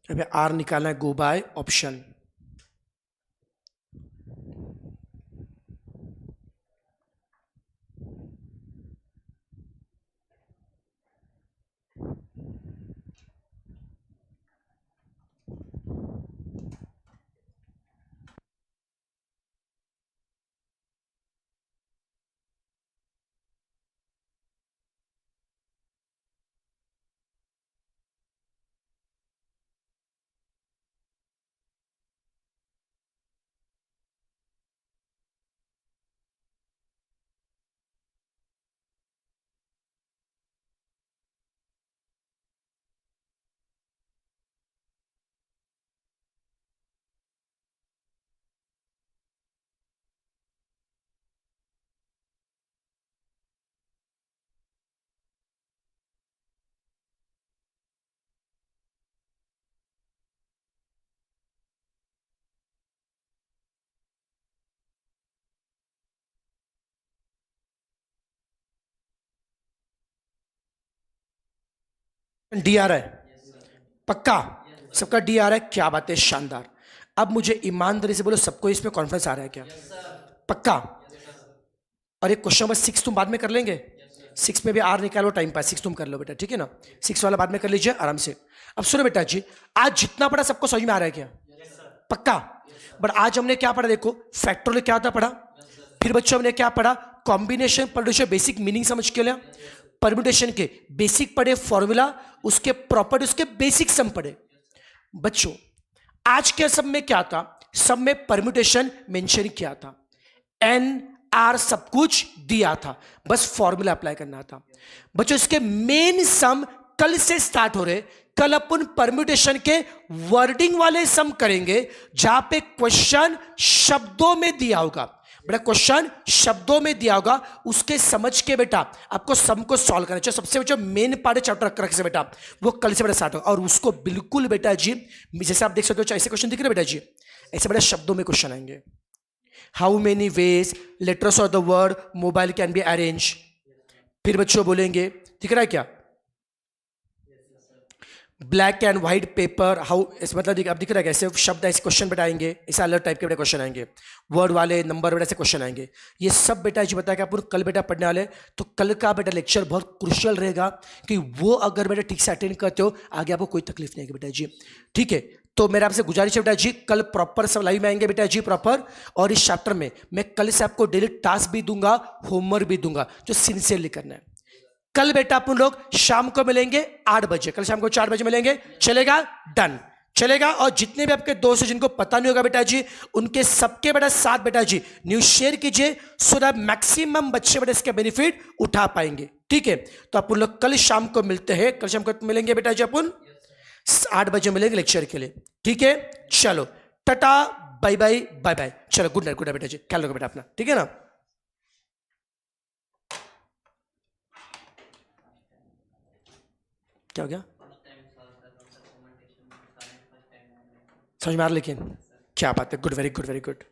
अभी आर निकालना है, गो बाय ऑप्शन। डी आ रहा है? पक्का सबका डी आ रहा है? क्या बात है, शानदार। अब मुझे ईमानदारी से बोलो, सबको इसमें कॉन्फिडेंस आ रहा है क्या? पक्का? और एक क्वेश्चन नंबर 6 तुम बाद में कर लेंगे? 6 में भी आर निकालो, टाइम पास। 6 तुम कर लो बेटा, ठीक है ना? 6 वाला बाद में कर लीजिए आराम से। अब सुनो बेटा जी, आज जितना पढ़ा सबको समझ में आ रहा है क्या? पक्का? बट आज हमने क्या पढ़ा देखो, फैक्टोरियल क्या होता पढ़ा, फिर बच्चों हमने क्या पढ़ा, कॉम्बिनेशन परम्यूटेशन बेसिक मीनिंग समझ के लिया, परम्यूटेशन के बेसिक पढ़े, फॉर्मूला, उसके प्रॉपर्टी, उसके बेसिक सम पढ़े। बच्चों आज के सब में क्या था, सब में परम्यूटेशन मेंशन किया था, एन आर सब कुछ दिया था, बस फॉर्मूला अप्लाई करना था। बच्चों इसके मेन सम कल से स्टार्ट हो रहे। कल अपन परम्यूटेशन के वर्डिंग वाले सम करेंगे, जहां पे क्वेश्चन शब्दों में दिया होगा। बेटा क्वेश्चन शब्दों में दिया होगा, उसके समझ के बेटा आपको सम को सॉल्व करना चाहिए। सबसे जो मेन पार्ट है चैप्टर रख से बेटा, वो कल से बेटा स्टार्ट होगा। और उसको बिल्कुल बेटा जी, जैसे आप देख सकते हो ऐसे क्वेश्चन दिख रहे बेटा जी, ऐसे बेटा शब्दों में क्वेश्चन आएंगे। How many ways letters of the word mobile can be arrange. फिर बच्चों बोलेंगे, दिख रहा है क्या? Black and white paper how, इस मतलब अब दिख रहा है कैसे शब्द ऐसे क्वेश्चन बेटा आएंगे, ऐसे अलग टाइप के बेटा क्वेश्चन आएंगे, वर्ड वाले नंबर बेटा ऐसे क्वेश्चन आएंगे। ये सब बेटा जो बताया कि अपन कल बेटा पढ़ने वाले, तो कल का बेटा लेक्चर बहुत क्रुशियल रहेगा कि वो अगर बेटा ठीक से अटेंड करते हो आगे आपको कोई तकलीफ नहीं आएगी बेटा जी। ठीक है, तो मेरा आपसे गुजारिश है बेटा जी, कल प्रॉपर सब लाइव में आएंगे बेटा जी प्रॉपर, और इस चैप्टर में मैं कल से आपको डेली टास्क भी दूंगा, होमवर्क भी दूंगा, जो सिंसियरली करना है। कल बेटा अपन लोग शाम को मिलेंगे 8 बजे, कल शाम को 4 बजे मिलेंगे, चलेगा? डन, चलेगा। और जितने भी आपके दोस्त हैं जिनको पता नहीं होगा बेटा जी, उनके सबके बेटा साथ बेटा जी न्यूज शेयर कीजिए, सो दैट मैक्सिमम बच्चे बेटा इसके बेनिफिट उठा पाएंगे। ठीक है, तो अपन लोग कल शाम को मिलते हैं, कल शाम को मिलेंगे बेटा जी अपन 8 बजे मिलेंगे लेक्चर के लिए। ठीक है, चलो tata bye bye bye bye, चलो गुड नाइट बेटा जी, ख्याल रखो बेटा अपना, ठीक है ना। क्या हो गया? समझ में आ रहा, लेकिन क्या बात है, good, very good very good.